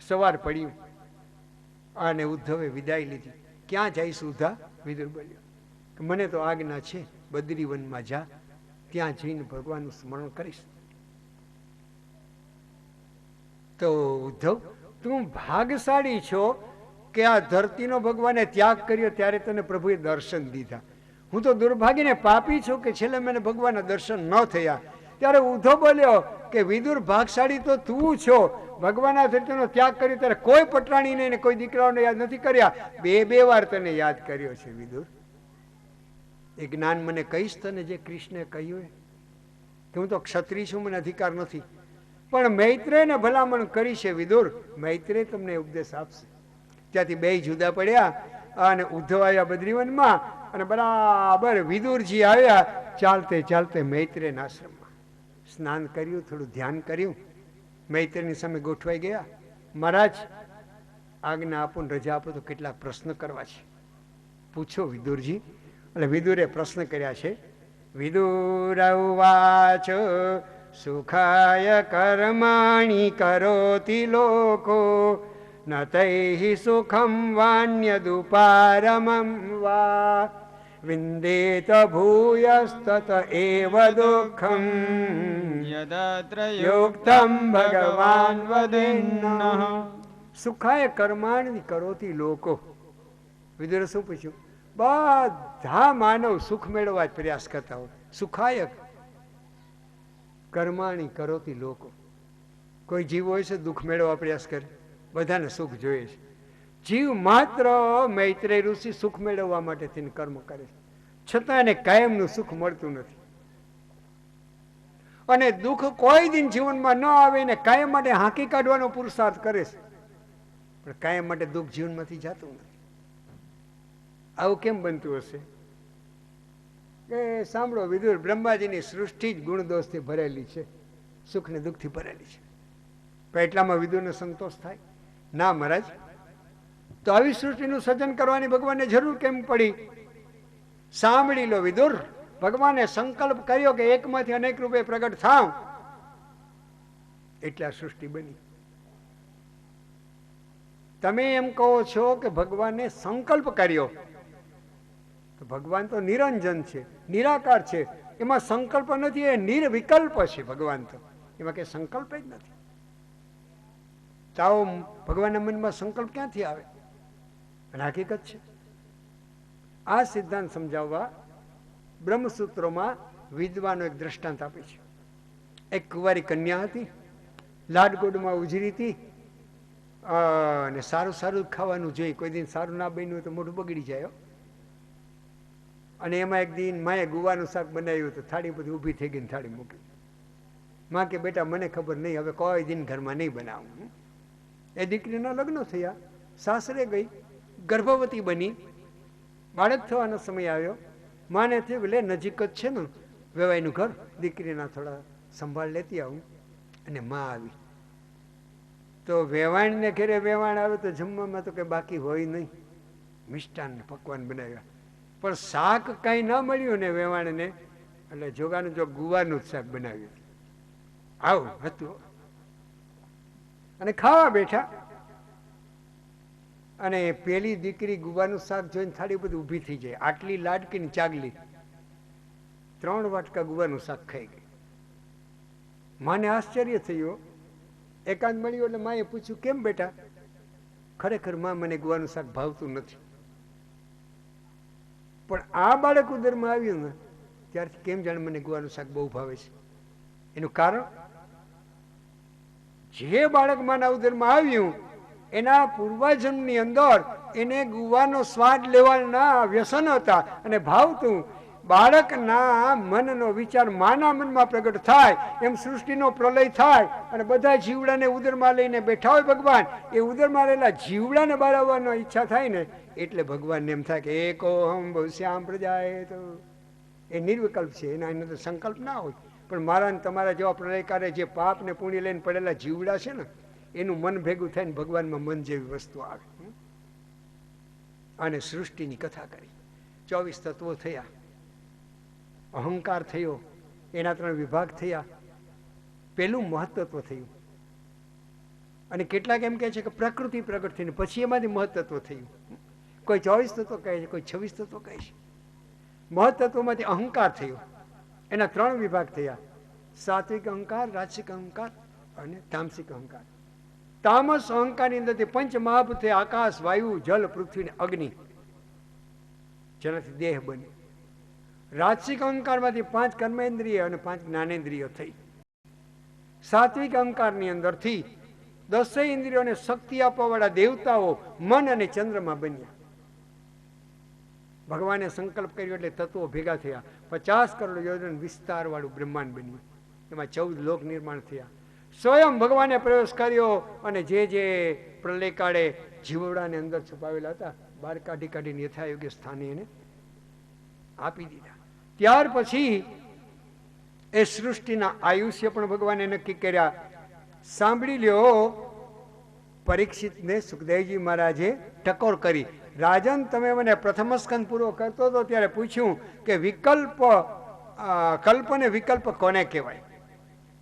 સવાર પડ્યું અને ઉદ્ધવે વિદાય લીધી. ક્યાં જઈશ ઉદ્ધા? વિદુર બોલ્યો કે મને તો આજ્ઞા છે બદ્રીવનમાં જા, ત્યાં જઈને ભગવાનનું સ્મરણ કરીશ. તો ઉદ્ધવ તું ભાગશાળી છો કે આ ધરતીનો ભગવાને ત્યાગ કર્યો ત્યારે તને પ્રભુએ દર્શન દીધા. હું તો દુર્ભાગીને પાપી છું કે છેલ્લે મને ભગવાનના દર્શન ન થયા. ત્યારે ઉદ્ધવ બોલ્યો કે વિદુર ભાગશાળી તો તું છો. ભગવાનના ધરતીનો ત્યાગ કર્યો ત્યારે કોઈ પટરાણીને ને કોઈ દીકરાઓને યાદ નથી કર્યા. 2 વાર તને યાદ કર્યો છે વિદુર. એ જ્ઞાન મને કહીશ તને જે કૃષ્ણે કહ્યું કે હું તો ક્ષત્રિય છું, મને અધિકાર નથી. પણ મૈત્રેયને ભલામણ કરી છે વિદુર. મૈત્રેય તમને ઉપદેશ આપશે. ત્યાંથી 2 જુદા પડ્યા અને ઉદ્ધવ આવ્યા બદ્રીવનમાં અને બરાબર વિદુરજી આવ્યા ચાલતે ચાલતે મૈત્રેયના આશ્રમમાં. સ્નાન કર્યું, થોડું ધ્યાન કર્યું, મૈત્રેયની સામે ગોઠવાઈ ગયા. મહારાજ આજ્ઞા આપો, રજા આપો તો કેટલાક પ્રશ્ન કરવા છે, પૂછો વિદુરજી. એટલે વિદુરે પ્રશ્ન કર્યા છે. વિદુરવાચ સુખાય કર્માણિ કરોતિ લોકો ન તૈઃ સુખમ વાન્યદુપારમં વા વિંદેત ભૂયસ્તત એવ દુઃખમ યદત્ર યોક્તમ ભગવાન વદેન્નઃ. સુખાય કર્માણિ કરોતિ લોકો. વિદુરે શું પૂછ્યું? બધા માનવ સુખ મેળવવા જ પ્રયાસ કરતા હોય. સુખાય કર્માણી કરોતી લોકો. કોઈ જીવ હોય છે દુઃખ મેળવવા પ્રયાસ કરે, બધાને સુખ જોઈએ છે. જીવ માત્ર મૈત્રેય ઋષિ સુખ મેળવવા માટે તેને કર્મ કરે છે, છતાં એને કાયમનું સુખ મળતું નથી. અને દુઃખ કોઈ દિન જીવનમાં ન આવે ને કાયમ માટે હાંકી કાઢવાનો પુરુષાર્થ કરે છે, પણ કાયમ માટે દુઃખ જીવનમાંથી જતું નથી. આવું કેમ બનતું હશે? કે સાંભળો વિદુર, બ્રહ્માજીની સૃષ્ટિ જ ગુણ દોષથી ભરેલી છે, સુખ ને દુઃખથી ભરેલી છે. પણ એટલામાં વિદુરને સંતોષ થાય? ના મહારાજ, તો આવી સૃષ્ટિનું સર્જન કરવાની ભગવાનને જરૂર કેમ પડી? સાંભળી લો વિદુર, ભગવાને સંકલ્પ કર્યો કે એકમાંથી અનેક રૂપે પ્રગટ થાવ, એટલે આ સૃષ્ટિ બની. તમે એમ કહો છો કે ભગવાને સંકલ્પ કર્યો, તો ભગવાન તો નિરંજન છે, નિરાકાર છે, એમાં સંકલ્પ નથી, એ નિર્વિકલ્પ છે ભગવાન તો, એમાં કઈ સંકલ્પ જ નથી. તો ભગવાનના મનમાં સંકલ્પ ક્યાંથી આવે? અને હકીકત છે. આ સિદ્ધાંત સમજાવવા બ્રહ્મસૂત્રોમાં વિદ્વાનો એક દ્રષ્ટાંત આપે છે. એક કુંવારી કન્યા હતી, લાડગોડમાં ઉજરી હતી, અને સારું સારું ખાવાનું જોઈ, કોઈ દિન સારું ના બન્યું તો મોઢું બગડી જાય. અને એમાં એક દિન માએ ગુવાનું શાક બનાવ્યું તો થાળી બધી ઊભી થઈ ગઈ, થાળી મૂકી. માં કે બેટા મને ખબર નહીં, હવે કોઈ દિન ઘરમાં નહીં બનાવું. એ દીકરીના લગ્ન થયા, સાસરે ગઈ, ગર્ભવતી બની, બાળક થવાનો સમય આવ્યો. માને થયું લે નજીક જ છે ને વેવાઈનું ઘર, દીકરીના થોડા સંભાળ લેતી આવું. અને માં આવી તો વેવાણને ઘરે વેવાણ આવે તો જમવામાં તો કઈ બાકી હોય નહીં, મિષ્ટાન પકવાન બનાવ્યા, પણ શાક કઈ ના મળ્યું ને વેવાણને, એટલે જોગાનું જો ગુવાનું જ શાક બનાવ્યું. આવું હતું. અને ખાવા બેઠા, અને પેલી દીકરી ગુવાનું શાક જોઈને થાળી બધી ઊભી થઈ જાય, આટલી લાડકી ની ચાગલી, 3 વાટકા ગુવાનું શાક ખાઈ ગઈ. માને આશ્ચર્ય થયું. એકાંત મળ્યું એટલે માએ પૂછ્યું કેમ બેટા? ખરેખર માં મને ગુવાનું શાક ભાવતું નથી, પણ આ બાળક ઉદરમાં આવ્યું ને ત્યારથી કેમ જાણે મને ગુવાનું શાક બહુ ભાવે છે. એનું કારણ, જે બાળક માના ઉદરમાં આવ્યું એના પૂર્વજન્મની અંદર એને ગુવાનો સ્વાદ લેવાના વ્યસન હતા અને ભાવતું. બાળકના મનનો વિચાર માના મનમાં પ્રગટ થાય, એમ સૃષ્ટિનો પ્રલય થાય અને બધા જીવડાને ઉદરમાં લઈને બેઠા હોય ભગવાન, એ ઉદરમાં રહેલા જીવડાને બાળવવાનો ઈચ્છા થાય ને, એટલે ભગવાનને એમ થાય કે એકોહમ ભવશ્યામ પ્રજાએ. તો એ નિર્વિકલ્પ છે, એના એનો તો સંકલ્પ ના હોય. પણ મારા ને તમારા જેવા પ્રલયકારે જે પાપ ને પુણ્ય લઈને પડેલા જીવડા છે ને, એનું મન ભેગું થાય ને ભગવાનમાં મન જેવી વસ્તુ આવે. અને સૃષ્ટિની કથા કરી, 24 તત્વો થયા, અહંકાર થયો, એના 3 વિભાગ થયા, પેલું મહત્તત્વ થયું. અને કેટલાક એમ કહે છે કે પ્રકૃતિ પ્રગટ થઈને પછી એમાંથી મહત્તત્વ થયું. કોઈ 24 તત્વ કહે છે, કોઈ 26 તત્વ કહે છે. મહત્તત્વમાંથી અહંકાર થયો, એના 3 વિભાગ થયા, સાત્વિક અહંકાર, રાજસિક અહંકાર અને તામસિક અહંકાર. તામસ અહંકારની અંદરથી 5 મહાભૂત થયા, આકાશ, વાયુ, જલ, પૃથ્વી અને અગ્નિ, જેનાથી દેહ બને. રાજસિક અહંકારમાંથી 5 કર્મેન્દ્રિય અને 5 જ્ઞાનેન્દ્રિયો થઈ. સાત્વિક અહંકારની અંદરથી 10 ઇન્દ્રિયોને શક્તિ આપવા વાળા દેવતાઓ મન અને ચંદ્રમાં બન્યા. ભગવાને સંકલ્પ કર્યો એટલે તત્વો ભેગા થયા, 50 કરોડ યોજન વિસ્તાર વાળું બ્રહ્માંડ બન્યું. એમાં 14 લોક નિર્માણ થયા. સ્વયં ભગવાને પ્રવેશ કર્યો અને જે પ્રલય કાળે જીવડાને અંદર છુપાવેલા હતા બહાર કાઢી કાઢીને યથાયોગ્ય સ્થાને એને આપી દીધા. ત્યાર પછી એ સૃષ્ટિના આયુષ્ય પણ ભગવાને નક્કી કર્યા. સાંભળી લ્યો, પરીક્ષિતને સુખદેવજી મહારાજે ટકોર કરી. રાજન, તમે મને પ્રથમ સ્કંદ પૂરો કરતો હતો ત્યારે પૂછ્યું કે કલ્પ ને વિકલ્પ કોને કહેવાય?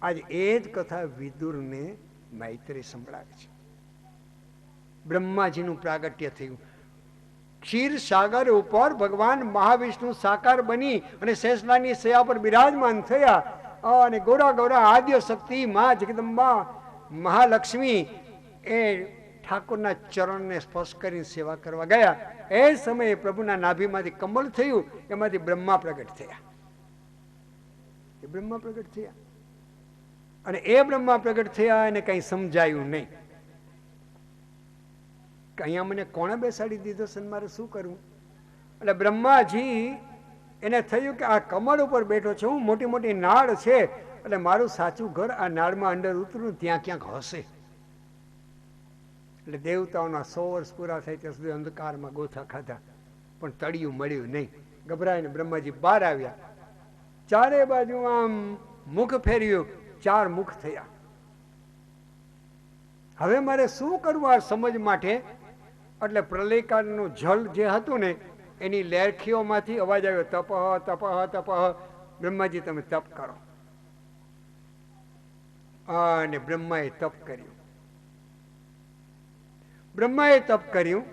આજે એ જ કથા વિદુરને મૈત્રી સંભળાવે છે. બ્રહ્માજીનું પ્રાગટ્ય થયું. ક્ષીર સાગર ઉપર ભગવાન મહાવિષ્ણુ સાકાર બની અને શેષનાગની શૈયા પર બિરાજમાન થયા. અને ગોરા ગોરા આદ્ય શક્તિ મા જગદંબા મહાલક્ષ્મી એ ઠાકોરના ચરણને સ્પર્શ કરીને સેવા કરવા ગયા. એ સમયે પ્રભુના નાભીમાંથી કમળ થયું, એમાંથી બ્રહ્મા પ્રગટ થયા. એ બ્રહ્મા પ્રગટ થયા અને એ બ્રહ્મા પ્રગટ થયા એને કઈ સમજાયું નહીં. અહીંયા મને કોણે બેસાડી દીધો છે, મારે શું કરવું? એટલે બ્રહ્માજી એને થયું કે આ કમળ ઉપર બેઠો છું, મોટી મોટી નાળ છે, એટલે મારું સાચું ઘર આ નાળમાં અંદર ઉતરું ત્યાં ક્યાંક હશે. એટલે દેવતાઓના 100 વર્ષ પૂરા થાય ત્યાં સુધી અંધકારમાં ગોથા ખાધા, પણ તળિયું મળ્યું નહીં. ગભરાઈને બ્રહ્માજી બહાર આવ્યા. ચારે બાજુ આમ મુખ ફેર્યું, 4 મુખ થયા. હવે મારે શું કરવું આ સમજ માટે? એટલે પ્રલયકાળનું જળ જે હતું ને એની લેરખીઓમાંથી અવાજ આવ્યો, તપઃ તપઃ તપઃ, બ્રહ્માજી તમે તપ કરો. અને બ્રહ્માએ તપ કર્યું. બ્રહ્માએ તપ કર્યું,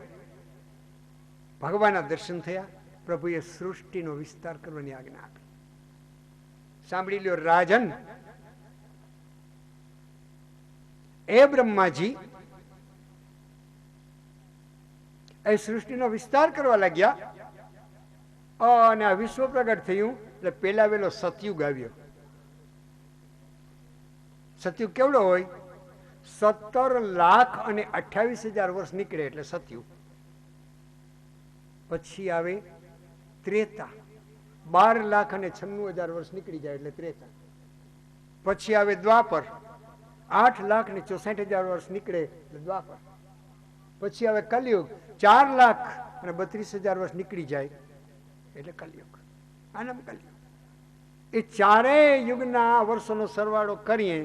ભગવાનના દર્શન થયા. પ્રભુએ સૃષ્ટિનો વિસ્તાર કરવાની આજ્ઞા આપી. સાંભળી લ્યો રાજન, એ બ્રહ્માજી એ સૃષ્ટિનો વિસ્તાર કરવા લાગ્યા અને આ વિશ્વ પ્રગટ થયું. એટલે પેલા વેલો સતયુગ આવ્યો. સતયુગ કેવડો હોય? 17,28,000 વર્ષ નીકળે એટલે સતયુગ. પછી આવે ત્રેતા, 12,96,000 વર્ષ નીકળી જાય એટલે ત્રેતા. પછી આવે દ્વાપર, 8,64,000 વર્ષ નીકળે એટલે દ્વાપર. પછી આવે કલયુગ, 4,32,000 વર્ષ નીકળી જાય એટલે કલયુગ. આનામ કલયુગ. એ ચારેય યુગના વર્ષોનો સરવાળો કરીએ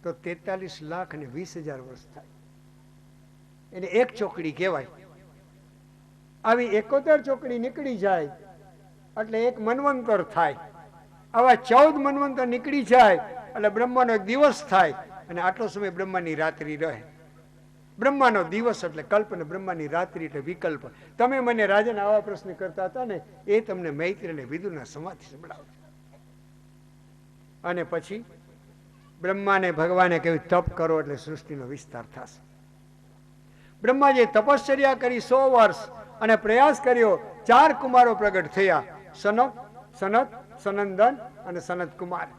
તો 43,20,000 વર્ષ થાય. એને એક ચોકડી કહેવાય. આવી 71 ચોકડી નીકળી જાય એટલે એક મન્વંતર થાય. આવા 14 મન્વંતર નીકળી જાય એટલે બ્રહ્માનો એક દિવસ થાય. અને આટલો સમય બ્રહ્માની રાત્રિ રહે. બ્રહ્માનો દિવસ એટલે કલ્પ ને બ્રહ્માની રાત્રિ એટલે વિકલ્પ. તમે મને રાજન આવા પ્રશ્ન કરતા હતા ને, એ તમને મૈત્રી અને વિદુરના સમાધિ સંભળાવજો. અને પછી બ્રહ્માને ભગવાને કહ્યું તપ કરો એટલે સૃષ્ટિનો વિસ્તાર થશે. બ્રહ્માજીએ તપશ્ચર્યા કરી 100 વર્ષ અને પ્રયાસ કર્યો. 4 કુમારો પ્રગટ થયા, સનક, સનત, સનંદન અને સનત કુમાર.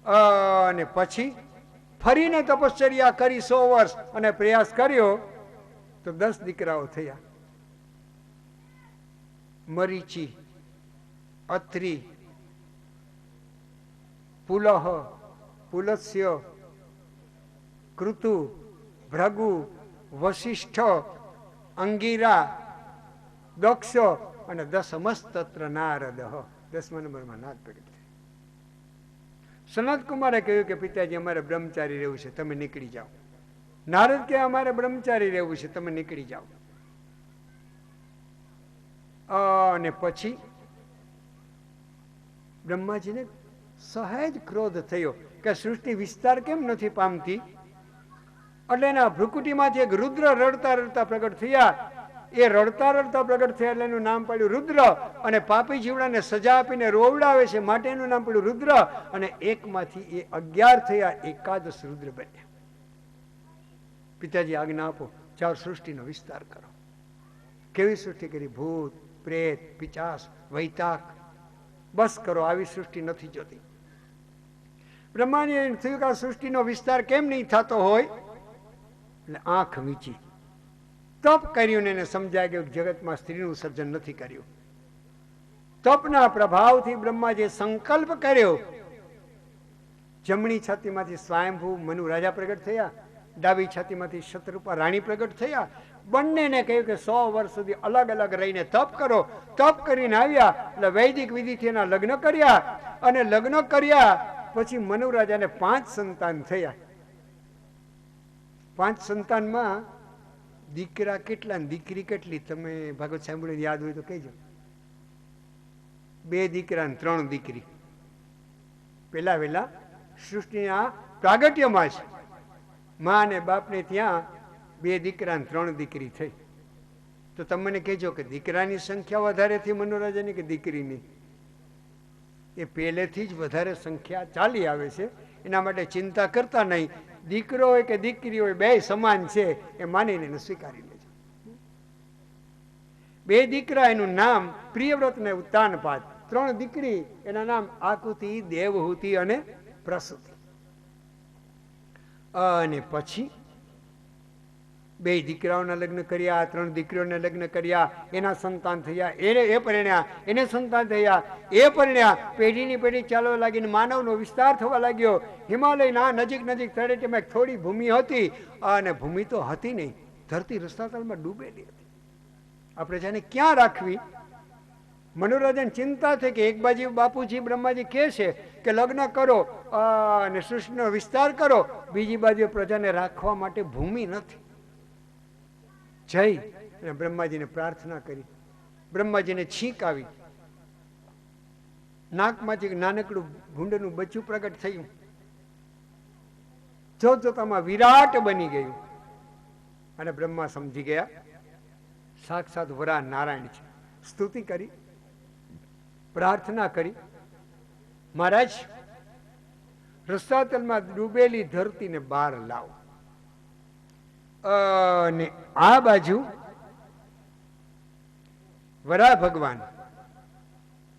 અને પછી ફરીને તપશ્ચર્યા કરી 100 વર્ષ અને પ્રયાસ કર્યો તો 10 દીકરાઓ થયા. મરીચી, અત્રિ, પુલહ, પુલસ્ય, કૃતુ, ભૃગુ, વશિષ્ઠ, અંગીરા, દક્ષ અને દશમસ્તત્ર નારદ. 10મા નંબરમાં નાદ પ્રગટ થયા. સનત કુમારે કહ્યું કે પિતાજી અમારે બ્રહ્મચારી રહેવું છે, તમે નીકળી જાઓ. નારદ કે અમારે બ્રહ્મચારી રહેવું છે, તમે નીકળી જાઓ. અને પછી બ્રહ્માજીને સહેજ ક્રોધ થયો કે સૃષ્ટિ વિસ્તાર કેમ નથી પામતી. એટલે એના ભ્રુકુટીમાંથી એક રુદ્ર રડતા રડતા પ્રગટ થયા. એ રડતા રડતા પ્રગટ થયા એટલે એનું નામ પડ્યું રુદ્ર. અને પાપી જીવડાને સજા આપીને રોવડાવે છે માટે એનું નામ પડ્યું રુદ્ર. અને એકમાંથી એ 11 થયા, એકાદશ રુદ્ર બન્યા. પિતાજી આજ્ઞા આપો, ચાર સૃષ્ટિનો વિસ્તાર કરો. કેવી સૃષ્ટિ કરી? ભૂત, પ્રેત, પિચાસ, વૈતાક. બસ કરો, આવી સૃષ્ટિ નથી જોતી. બ્રહ્માને થયું કે આ સૃષ્ટિનો વિસ્તાર કેમ નહીં થતો હોય? એટલે આંખ વીંચી, તપ કર્યું ને એને સમજાય ગયું જગતમાં સ્ત્રીનું સર્જન નથી કર્યું. તપના પ્રભાવથી બ્રહ્માજીએ સંકલ્પ કર્યો. જમણી છાતીમાંથી સ્વયંભૂ મનુ રાજા પ્રગટ થયા, ડાબી છાતીમાંથી શતરૂપા રાણી પ્રગટ થયા. બંનેને કહ્યું કે 100 વર્ષ સુધી અલગ અલગ રહીને તપ કરો. તપ કરીને આવ્યા એટલે વૈદિક વિધિથી એના લગ્ન કર્યા. અને લગ્ન કર્યા પછી મનુ રાજાને 5 સંતાન થયા. 5 સંતાનમાં દીકરા કેટલા ને દીકરી કેટલી? તમે ભાગવત સાંભળીને યાદ હોય તો કહેજો. 2 દીકરા ને 3 દીકરી. પેલા વેલા સૃષ્ટિના પ્રાગટ્યમાં જ મા અને બાપને ત્યાં 2 દીકરા ને 3 દીકરી થઈ. તો તમે મને કહેજો કે દીકરાની સંખ્યા વધારે થઈ મનોરાજાની કે દીકરીની? એ પહેલેથી જ વધારે સંખ્યા ચાલી આવે છે. એના માટે ચિંતા કરતા નહીં. દીકરો હોય કે દીકરી હોય, 2 સમાન છે એ માનીને એને સ્વીકારી લેજો. 2 દીકરા, એનું નામ પ્રિયવ્રત ને ઉત્તાનપાદ. 3 દીકરી, એના નામ આકુતિ, દેવહૂતિ અને પ્રસૂતિ. અને પછી 2 દીકરાઓના લગ્ન કર્યા, 3 દીકરીઓને લગ્ન કર્યા. એના સંતાન થયા, એ પરણ્યા, એને સંતાન થયા, એ પરણ્યા. પેઢીની પેઢી ચાલવા લાગીને માનવનો વિસ્તાર થવા લાગ્યો. હિમાલયના નજીક નજીક તળેટીમાં એક થોડી ભૂમિ હતી. અને ભૂમિ તો હતી નહીં, ધરતી રસ્તાતળમાં ડૂબેલી હતી. આપણે જેને ક્યાં રાખવી? મનોરાજાને ચિંતા થઈ કે એક બાજુ બાપુજી બ્રહ્માજી કહે છે કે લગ્ન કરો અને સૃષ્ટિનો વિસ્તાર કરો, બીજી બાજુ પ્રજાને રાખવા માટે ભૂમિ નથી. જઈ અને બ્રહ્માજીને પ્રાર્થના કરી. બ્રહ્માજીને છીંક આવી, નાકમાંથી નાનકડું ભૂંડનું બચ્ચું પ્રગટ થયું. જોતામાં વિરાટ બની ગયું. અને બ્રહ્મા સમજી ગયા સાક્ષાત વરા નારાયણ છે. સ્તુતિ કરી, પ્રાર્થના કરી, મહારાજ રસાતલમાં ડૂબેલી ધરતીને બહાર લાવો. અને આ બાજુ વરા ભગવાન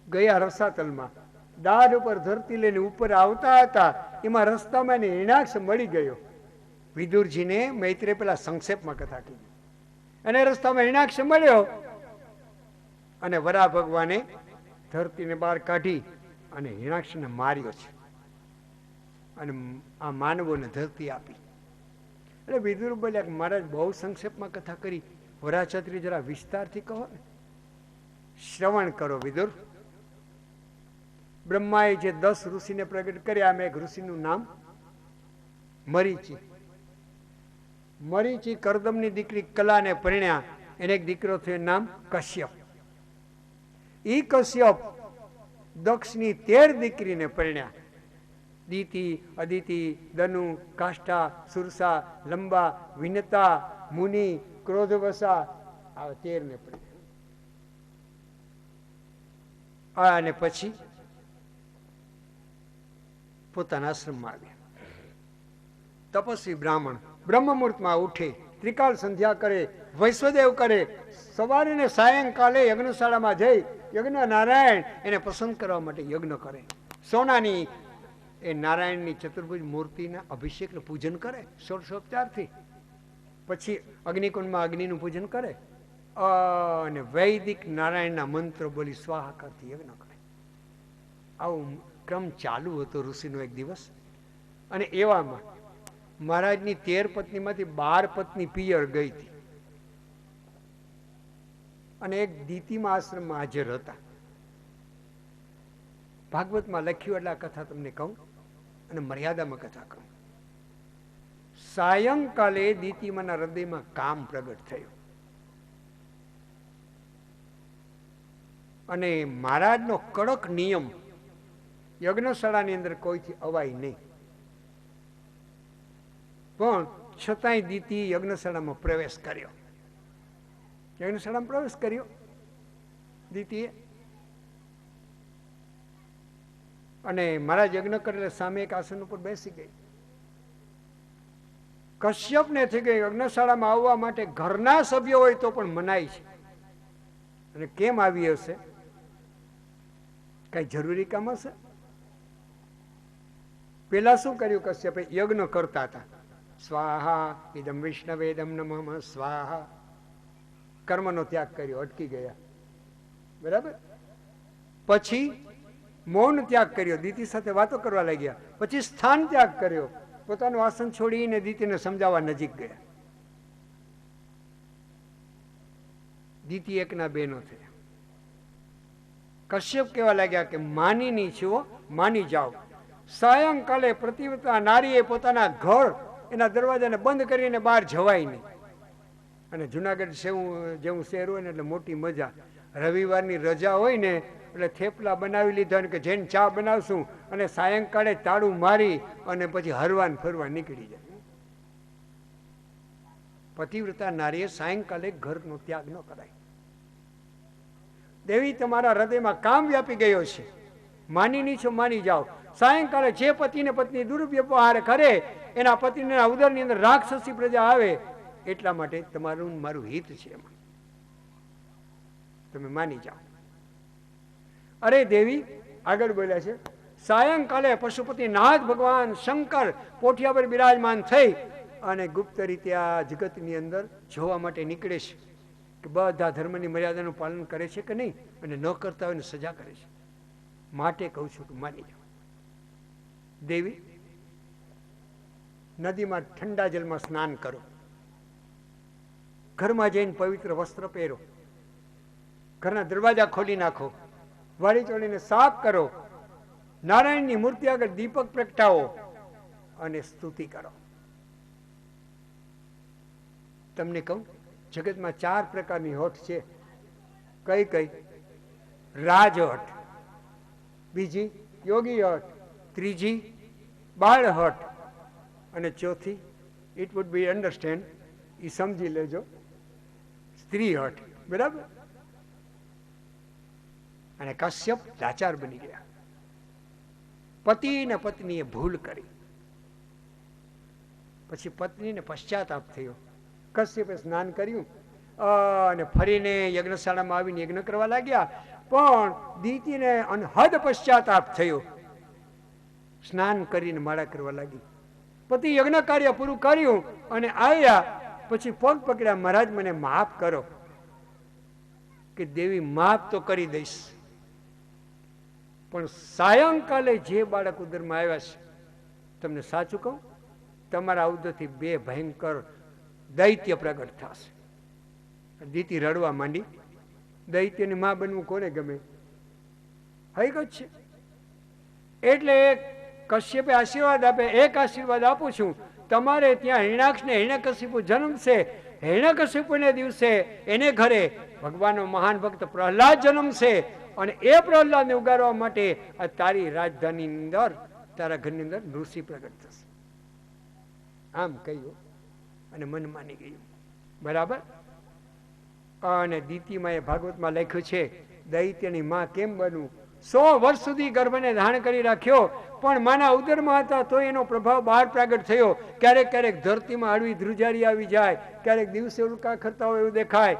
ગયા રસાતલમાં, દાઢ ઉપર ધરતી લઈને ઉપર આવતા હતા. એમાં રસ્તામાં એને હિરણાક્ષ મળી ગયો. વિદુરજીને મૈત્રે પેલા સંક્ષેપમાં કથા કીધી, અને રસ્તામાં હિરણાક્ષ મળ્યો અને વરા ભગવાને ધરતીને બહાર કાઢી અને હિરણાક્ષને માર્યો છે. અને આ માનવોને ધરતી આપી. એટલે વિદુર બોલ્યા કે મહારાજ બહુ સંક્ષેપમાં કથા કરી, વરાછત્રી જરા વિસ્તારથી કહો ને. શ્રવણ કરો વિદુર. બ્રહ્માએ જે 10 ઋષિને પ્રગટ કર્યા, આમ એક ઋષિનું નામ મરીચી. મરીચી કરદમની દીકરી કલાને પરિણ્યા, એને એક દીકરો થયો, નામ કશ્યપ. ઈ કશ્યપ દક્ષની 13 દીકરીને પરિણ્યા. દીતિ, અદિતિ, દનુ, કાષ્ઠા, સુરસા, લંબા, વિનતા, મુનિ, ક્રોધવસા, આ 13 ને પરિણ્યા. અને પછી પોતાના આશ્રમમાં આવ્યા. તપસ્વી બ્રાહ્મણ બ્રહ્મ મુહૂર્તમાં ઉઠે, ત્રિકાળ સંધ્યા કરે, વૈશ્વદેવ કરે, સવારે ને સાયંકાલે યજ્ઞશાળામાં જઈ યજ્ઞ નારાયણ એને પસંદ કરવા માટે યજ્ઞ કરે. સોનાની એ નારાયણની ચતુર્ભુજ મૂર્તિના અભિષેકનું પૂજન કરે 16 પછી અગ્નિકુંડમાં અગ્નિનું પૂજન કરે અને વૈદિક નારાયણના મંત્રો બોલી સ્વાહાકારથી યજ્ઞ કરે. આવું ક્રમ ચાલુ હતો ઋષિનો એક દિવસ. અને એવામાં મહારાજની 13 પત્નીમાંથી 12 પત્ની પિયર ગઈ હતી અને એક દીતિમાં આશ્રમમાં હાજર હતા. ભાગવતમાં લખ્યું એટલે આ કથા તમને કહું અને મર્યાદામાં કથા કહું. સાયંકાલે દીતિમાના હૃદયમાં કામ પ્રગટ થયું અને મહારાજનો કડક નિયમ, યજ્ઞશાળાની અંદર કોઈથી અવાય નહીં. પણ છતાંય દીતિ યજ્ઞશાળામાં પ્રવેશ કર્યો. યજ્ઞશાળામાં પ્રવેશ કર્યો દીતિએ. અને મહારાજ યજ્ઞ કરેલા સામે એક આસન ઉપર બેસી ગઈ. કશ્યપને થઈ ગઈ યજ્ઞશાળામાં આવવા માટે ઘરના સભ્યો હોય તો પણ મનાય છે. અને કેમ આવી હશે? કઈ જરૂરી કામ હશે? પેલા શું કર્યું કશ્યપે? યજ્ઞ કરતા હતા. સ્વાહા ઇદમ વિષ્ણવેદમ નમઃ સ્વાહા. કર્મનો ત્યાગ કર્યો, અટકી ગયા. બરાબર. પછી મૌન ત્યાગ કર્યો, દીતિ સાથે વાતો કરવા લાગ્યા. પછી સ્થાન ત્યાગ કર્યો, પોતાનું આસન છોડીને દીતિને સમજાવવા નજીક ગયા. દીતિ એકના બેનો થયા. કશ્યપ કહેવા લાગ્યા કે માની ની છો, માની જાઓ. સાયંકાલે પ્રતિવ્રતા નારીએ પોતાના ઘર એના દરવાજાને બંધ કરીને બહાર જવાય નહીં. અને જુનાગઢ જેવું શહેર હોય ને એટલે મોટી મજા. રવિવારની રજા હોય ને એટલે થેપલા બનાવી લીધા કે જઈને ચા બનાવશું અને સાયંકાળે તાળું મારી અને પછી હરવાન ફરવા નીકળી જાય. પતિવ્રતા નારીએ સાયંકાલે ઘરનો ત્યાગ ન કરાય. દેવી તમારા હૃદયમાં કામ વ્યાપી ગયો છે, માની ની છો માની જાઓ. સાયંકાલે જે પતિને પત્ની દુર્વ્યવહાર કરે એના પતિને ઉદરની અંદર રાક્ષસી પ્રજા આવે, એટલા માટે તમારું મારું હિત છે, એમાં તમે માની જાઓ. અરે દેવી આગળ બોલ્યા છે, સાયંકાલે પશુપતિ નાથ ભગવાન શંકર પોઠિયા પર બિરાજમાન થઈ અને ગુપ્ત રીતે આ જગતની અંદર જોવા માટે નીકળે છે કે બધા ધર્મની મર્યાદાનું પાલન કરે છે કે નહીં, અને ન કરતા હોય સજા કરે છે. માટે કહું છું કે માની જાઓ. દેવી નદીમાં ઠંડા જલમાં સ્નાન કરો, ઘરમાં જઈને પવિત્ર વસ્ત્ર પહેરો, ઘરના દરવાજા ખોલી નાખો, વાળી ચોળીને સાફ કરો, નારાયણની મૂર્તિ આગળ દીપક પ્રગટાવો અને સ્તુતિ કરો. તમને કહું જગતમાં 4 પ્રકારની હઠ છે. કઈ કઈ? રાજ હઠ, બીજી યોગી હઠ, ત્રીજી બાળ હઠ, અને ચોથી ઇટ વુડ બી અન્ડરસ્ટેન્ડ, એ સમજી લેજો, સ્ત્રી હઠ. બરાબર? અને કશ્યપ લાચાર બની ગયા. પતિ ને પત્નીએ ભૂલ કરી, પછી પત્નીને પશ્ચાતાપ થયો. કશ્યપે સ્નાન કર્યું અને ફરીને યજ્ઞશાળામાં આવીને યજ્ઞ કરવા લાગ્યા, પણ દીતીને અનહદ પશ્ચાતાપ થયો. સ્નાન કરીને માળા કરવા લાગી. પતિ યજ્ઞ કાર્ય પૂરું કર્યું અને આવ્યા પછી પગ પકડ્યા, મહારાજ મને માફ કરો. કે દેવી માફ તો કરી દઈશ, પણ સાયંકાલે જે બાળક ઉદરમાં આવ્યા છે, તમને સાચું કહું, તમારા ઉદરથી 2 ભયંકર દૈત્ય પ્રગટ થશે. દીતી રડવા માંડી. દૈત્યની માં બનવું કોને ગમે? હકીકત છે. એટલે કશ્યપે આશીર્વાદ આપે. એક આશીર્વાદ આપું છું, તમારે ત્યાં હિરણાક્ષ ને હિરણ્યકશિપુ જન્મશે. હિરણ્યકશિપુને દિવસે એને ઘરે ભગવાનનો મહાન ભક્ત પ્રહલાદ જન્મશે, અને એ પ્રહલાદને ઉગારવા માટે આ તારી રાજધાની અંદર, તારા ઘરની અંદર ઋષિ પ્રગટ થશે. આમ કહ્યું અને મન માની ગયું. બરાબર? અને દીતીમાં એ ભાગવતમાં લખ્યું છે, દૈત્યની માં કેમ બનવું. 100 વર્ષ સુધી ગર્ભને ધારણ કરી રાખ્યો, પણ માના ઉદરમાં હતા તો એનો પ્રભાવ બહાર પ્રગટ થયો. ક્યારેક ક્યારેક ધરતીમાં હળવી ધ્રુજારી આવી જાય, ક્યારેક દિવસે ઉલ્કા ખરતા હોય એવું દેખાય,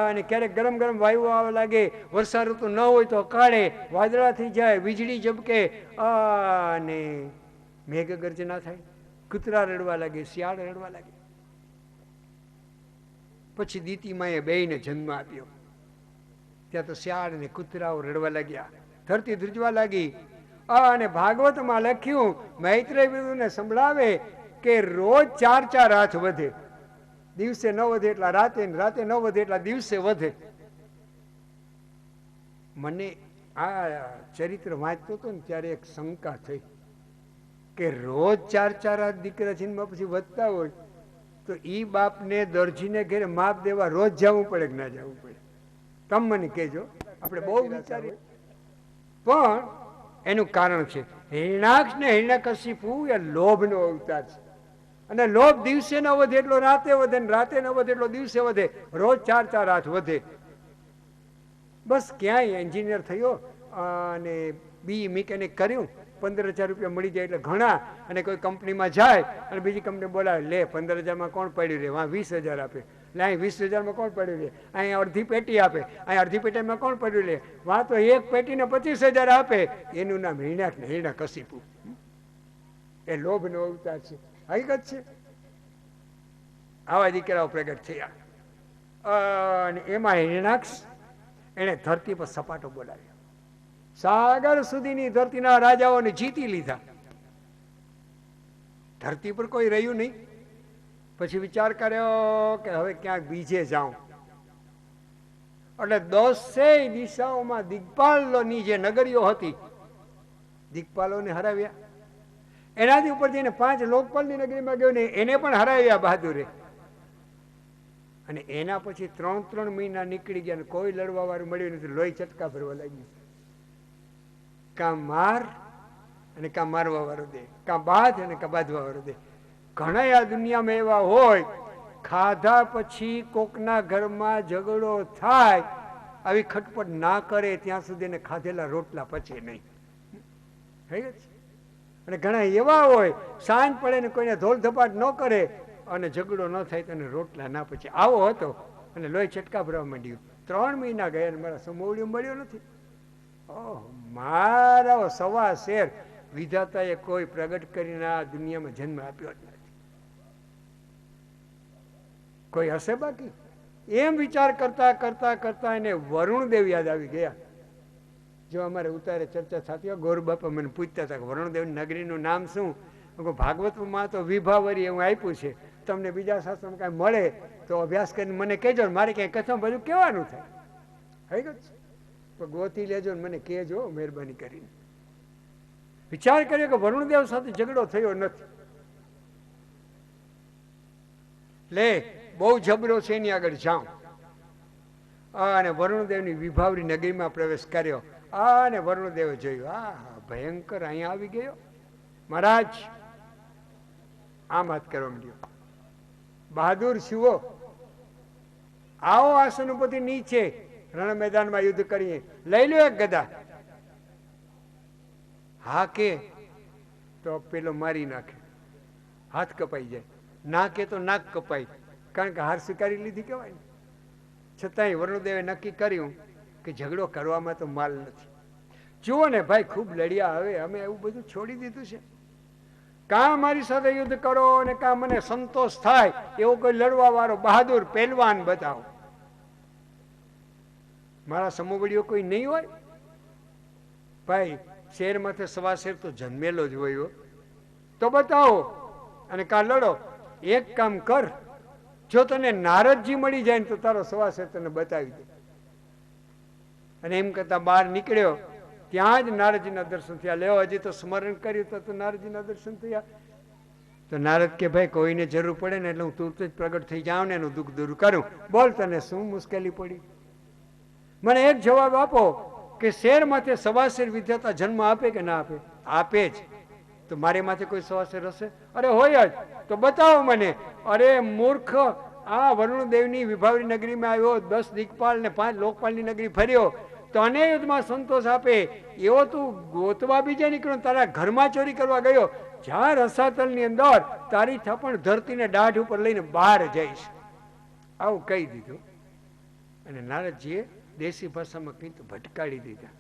અને ક્યારેક ગરમ ગરમ વાયુ આવવા લાગે, વર્ષા ઋતુ ન હોય તો કાળે વાદળા થઈ જાય, વીજળી ઝબકે, અને મેઘ ગર્જના થાય, કૂતરા રડવા લાગે, શિયાળ રડવા લાગે. પછી દીતીમાએ બેયને જન્મ આપ્યો. ત્યાં તો શિયાળ ને કૂતરાઓ રડવા લાગ્યા, ધરતી ધ્રુજવા લાગી. અને ભાગવતમાં લખ્યું, મૈત્રેય વિદુને સંભળાવે કે રોજ 4 હાથ વધે. દિવસે ન વધે એટલા રાતે, રાતે ન વધે એટલા દિવસે વધે. મને આ ચરિત્ર વાંચતો હતો ને ત્યારે એક શંકા થઈ કે રોજ 4 હાથ દીકરા જન્મ પછી વધતા હોય તો ઈ બાપને દરજીને ઘરે માપ દેવા રોજ જવું પડે કે ના જવું પડે? તમે મને કહેજો. આપણે બહુ વિચારીએ, પણ એનું કારણ છે. હિરણાક્ષ ને હિરણ્યકશિપુ એ લોભનો અવતાર છે, અને લોભ દિવસે ન વધે એટલો રાતે વધે, ને રાતે ન વધે એટલો દિવસે વધે. રોજ 4 હાથ વધે. બસ ક્યાંય એન્જિનિયર થયો અને બી મિકેનિક કર્યું, 15,000 રૂપિયા મળી જાય એટલે ઘણા. અને કોઈ કંપનીમાં જાય અને બીજી કંપની બોલાવે, લે 15,000માં કોણ પડ્યું રે, વાં 20,000 આપે. લે અહીં 20,000માં કોણ પડ્યું લે, અહીં અડધી પેટી આપે, અહીં અડધી પેટીમાં કોણ પડ્યું લે, વાં તો એક પેટીને 25,000 આપે. એનું નામ હિરણાક્ષ ને હિરણ્યકશિપુ. એ લોભનો અવતાર છે. હકીકત છે. આવા દીકરાઓ પ્રગટ થયા. અને એમાં હિરણાક્ષ એને ધરતી પર સપાટો બોલાવ્યો. સાગર સુધીની ધરતીના રાજાઓને જીતી લીધા. ધરતી પર કોઈ રહ્યું નહીં. પછી વિચાર કર્યો કે હવે ક્યાંક બીજે જાઉં. એટલે 10 દિશાઓમાં દિગ્પાલોની જે નગરીઓ હતી, દિગ્પાલોને હરાવ્યા. એનાથી ઉપર જઈને 5 લોકપાલની નગરીમાં ગયો ને એને પણ હરાવ્યા બહાદુરે. અને એના પછી 3 મહિના નીકળી ગયા ને કોઈ લડવા વાળું મળ્યું નથી. લોહી ચટકા ભરવા લાગ્યું. કાં માર અને કાં મારવા વાળો દે, કાં બાંધ અને કાં બાંધવા વાળો દે. ઘણા આ દુનિયામાં એવા હોય, ખાધા પછી કોકના ઘરમાં ઝઘડો થાય, આવી ખટપટ ના કરે ત્યાં સુધી એને ખાધેલા રોટલા પચે નહીં. અને ઘણા એવા હોય, સાંજ પડે ને કોઈને ધોલ ધપાટ ન કરે અને ઝઘડો ન થાય તો એને રોટલા ના પચે. આવો હતો અને લોહી ચટકા ભરવા માંડ્યું. 3 મહિના ગયા અને મારા સમોવડીઓ મળ્યો નથી. ઓહ, મારા 1.25 શેર વિધાતાએ કોઈ પ્રગટ કરીને આ દુનિયામાં જન્મ આપ્યો જ નથી. કોઈ હશે બાકી? એમ વિચાર કરતા કરતા કરતા એને વરુણદેવ યાદ આવી ગયા. જો અમારે ઉતારે ચર્ચા થતી હોય, ગોર બાપા મને પૂછતા હતા કે વરુણદેવ નગરીનું નામ શું? ભાગવતમાં તો વિભાવરી એવું આપ્યું છે, તમને બીજા શાસ્ત્રમાં કાંઈ મળે તો અભ્યાસ કરીને મને કહેજો. મારે ક્યાંય કથા બધું કહેવાનું થાય. હકીકત છે. તો ગોતી લેજો ને મને કહેજો મહેરબાની કરીને. વિચાર કર્યો કે વરુણદેવ સાથે ઝઘડો થયો નથી. લે બહુ જબરો છે, એની આગળ જાઉં. અને વરુણદેવની વિભાવરી નગરીમાં પ્રવેશ કર્યો. અને વરુણદેવે જોયું, આ ભયંકર અહીંયા આવી ગયો. મહારાજ આમ હાથ કરવા માંડ્યો, બહાદુર શિવો, આવો આસનપતિ નીચે રણ મેદાનમાં યુદ્ધ કરીએ, લઈ લો એક ગદા. હા કે તો પેલો મારી નાખે, હાથ કપાઈ જાય. ના કે તો નાક કપાય, કારણ કે હાર સ્વીકારી લીધી કહેવાય ને. છતાંય વરુણદેવે નક્કી કર્યું કે ઝઘડો કરવામાં તો માલ નથી. જુઓ ને ભાઈ, ખૂબ લડ્યા, હવે અમે એવું બધું છોડી દીધું છે. કાં મારી સાથે યુદ્ધ કરો અને કાં મને સંતોષ થાય એવો કોઈ લડવા વાળો બહાદુર પહેલવાન બતાવો. મારા સમોવડીઓ કોઈ નહીં હોય? ભાઈ શેરમાંથી સવા શેર તો જન્મેલો જ હોય, તો બતાવો અને કાં લડો. એક કામ કર, જો તને નારદજી મળી જાય ને તો તારો સવા શેર તને બતાવી દે. અને એમ કરતા બહાર નીકળ્યો, ત્યાં જ નારદજીના દર્શન થયા. લેવો, હજી તો સ્મરણ કર્યું તો નારદજીના દર્શન થયા. તો નારદ કે ભાઈ કોઈને જરૂર પડે ને એટલે હું તુરત જ પ્રગટ થઈ જાઉં ને એનું દુઃખ દૂર કરું. બોલ, તને શું મુશ્કેલી પડી? મને એક જવાબ આપો કે શેર માથે સવા શેર વિધાતા જન્મ આપે કે ના આપે? આપે જ. તો મારે માથે કોઈ સવા શેર હશે? અરે હોય જ. તો બતાવો મને. અરે મૂર્ખ, આ વરુણદેવની વિભાવરી નગરીમાં આવ્યો, 10 દિક્પાલ ને 5 લોકપાલની નગરી ફર્યો, તો અને યુદ્ધમાં સંતોષ આપે એવો તું ગોતવા બીજે નીકળ્યો, તારા ઘરમાં ચોરી કરવા ગયો. જ્યાં રસાતલની અંદર તારી થાપણ ધરતીને દાઢ ઉપર લઈને બહાર જઈશ, આવું કહી દીધું. અને નારદજીએ દેશી ભાષામાં કંઈ તો ભટકાડી દીધા,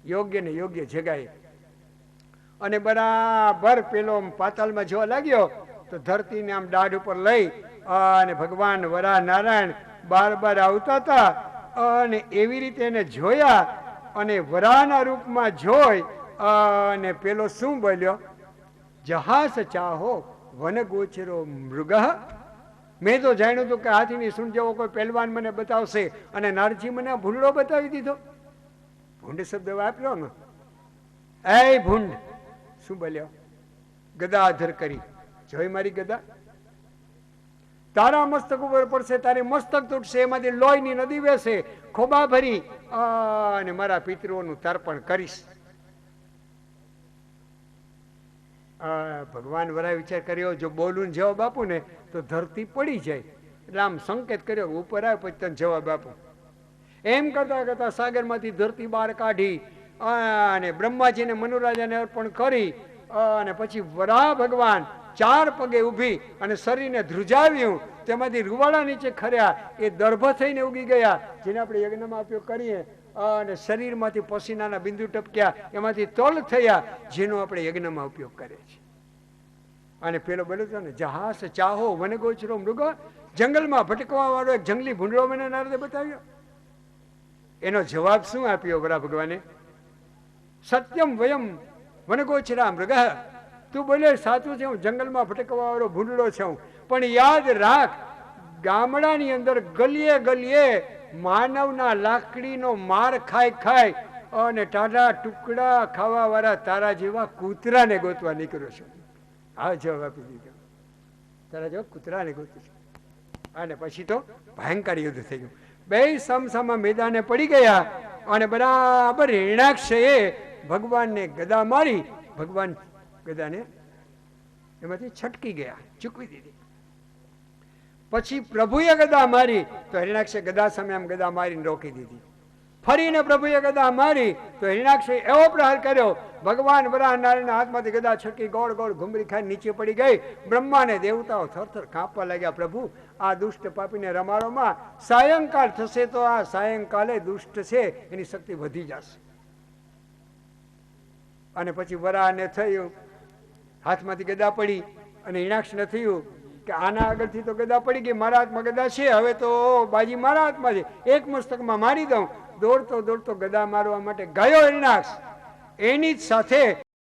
યોગ્ય ને યોગ્ય જગાએ. અને બરાબર પેલો પાતાલમાં જોવા લાગ્યો તો ધરતીને આમ દાઢ ઉપર લઈ અને ભગવાન વરા નારાયણ બાર બાર આવતા હતા. અને એવી રીતે એને જોયા અને વરાના રૂપમાં જોઈ અને પેલો શું બોલ્યો? જહાસ ચાહો વન ગોચરો મૃગ. મેં તો જાણ્યું હતું કે હાથીની સૂંઢ જેવો કોઈ પહેલવાન મને બતાવશે, અને નારજી મને ભૂંડડો બતાવી દીધો. ભૂંડ શબ્દ વાપર્યો ને, એ ભૂંડ. શું બોલ્યો? ગદા આધર કરી. જોઈ મારી ગદા, તારા મસ્તક ઉપર પડશે, તારી મસ્તક તૂટશે, એમાંથી લોહીની નદી વહેશે, ખોબા ભરી અને મારા પિતૃઓનું તર્પણ કરીશ. ભગવાન વરાય વિચાર કર્યો, જો બોલું જવાબ આપું ને તો ધરતી પડી જાય, એટલે આમ સંકેત કર્યો, ઉપર આવે પછી તને જવાબ આપું. એમ કરતા કરતા સાગરમાંથી ધરતી બહાર કાઢી અને બ્રહ્માજીને મનુરાજાને અર્પણ કરી અને પછી વરાહ ભગવાન 4 પગે ઊભી અને શરીરને ધ્રુજાવ્યું. તેમાંથી રૂવાડા નીચે ખર્યા, એ દર્ભ થઈને ઉગી ગયા, જેને આપણે યજ્ઞમાં ઉપયોગ કરીએ. અને શરીરમાંથી પસીનાના બિંદુ ટપક્યા, એમાંથી તોલ થયા, જેનો આપણે યજ્ઞમાં ઉપયોગ કરીએ છીએ. અને પેલો બોલ્યો હતો ને, જહાસ ચાહો વન ગોચરો મૃગ. જંગલમાં ભટકવા વાળો એક જંગલી ભૂંડળો મને નારદે બતાવ્યો. એનો જવાબ શું આપ્યો વરા ભગવાને? સત્યમ વયમ વનગોચરા મૃગ. તું બોલે સાચું છે, હું જંગલમાં ભટકવા વાળો ભૂંડળો છું, પણ યાદ રાખ, ગામડાની અંદર ગલીએ ગલીએ માનવના લાકડીનો માર ખાઈ ખાઈ અને ટાઢા ટુકડા ખાવા વાળા તારા જેવા કૂતરાને ગોતવા નીકળ્યો છું. આ જવાબ આપી દીધો, તારા જેવા કૂતરાને ગોતું છું. અને પછી તો ભયંકર યુદ્ધ થઈ ગયું. બે સમસામા મેદાને પડી ગયા અને બરાબર હિરણાક્ષએ ભગવાનને ગદા મારી. ભગવાન ગદાને એમાંથી છટકી ગયા, ચૂકવી દીધી. પછી પ્રભુએ ગદા મારી તો હિરણાક્ષે ગદા સામે આમ ગદા મારીને રોકી દીધી. ફરીને પ્રભુએ ગદા મારી તો હિરણાક્ષે એવો પ્રહાર કર્યો, ભગવાન વરાહ નારાયણના હાથમાંથી ગદા છટકી ગોળ ગોળ ઘુમરી ખાઈ નીચે પડી ગઈ. બ્રહ્મા ને દેવતાઓ થરથર કાંપવા લાગ્યા, પ્રભુ આ દુષ્ટ પાપીને રમાડોમાં. સાયંકાળ થશે તો આ સાયંકાલે દુષ્ટ છે એની શક્તિ વધી જશે. અને પછી વરાહને થયું, હાથમાંથી ગદા પડી અને હિરણાક્ષને થયું કે આના આગળથી તો ગદા પડી ગઈ, મારા હાથમાં ગદા છે, હવે તો બાજી મારા હાથમાં છે, એક મસ્તકમાં મારી દઉં. દોડતો દોડતો ગદા મારવા માટે ગયો હિરણાક્ષ. એની જ સાથે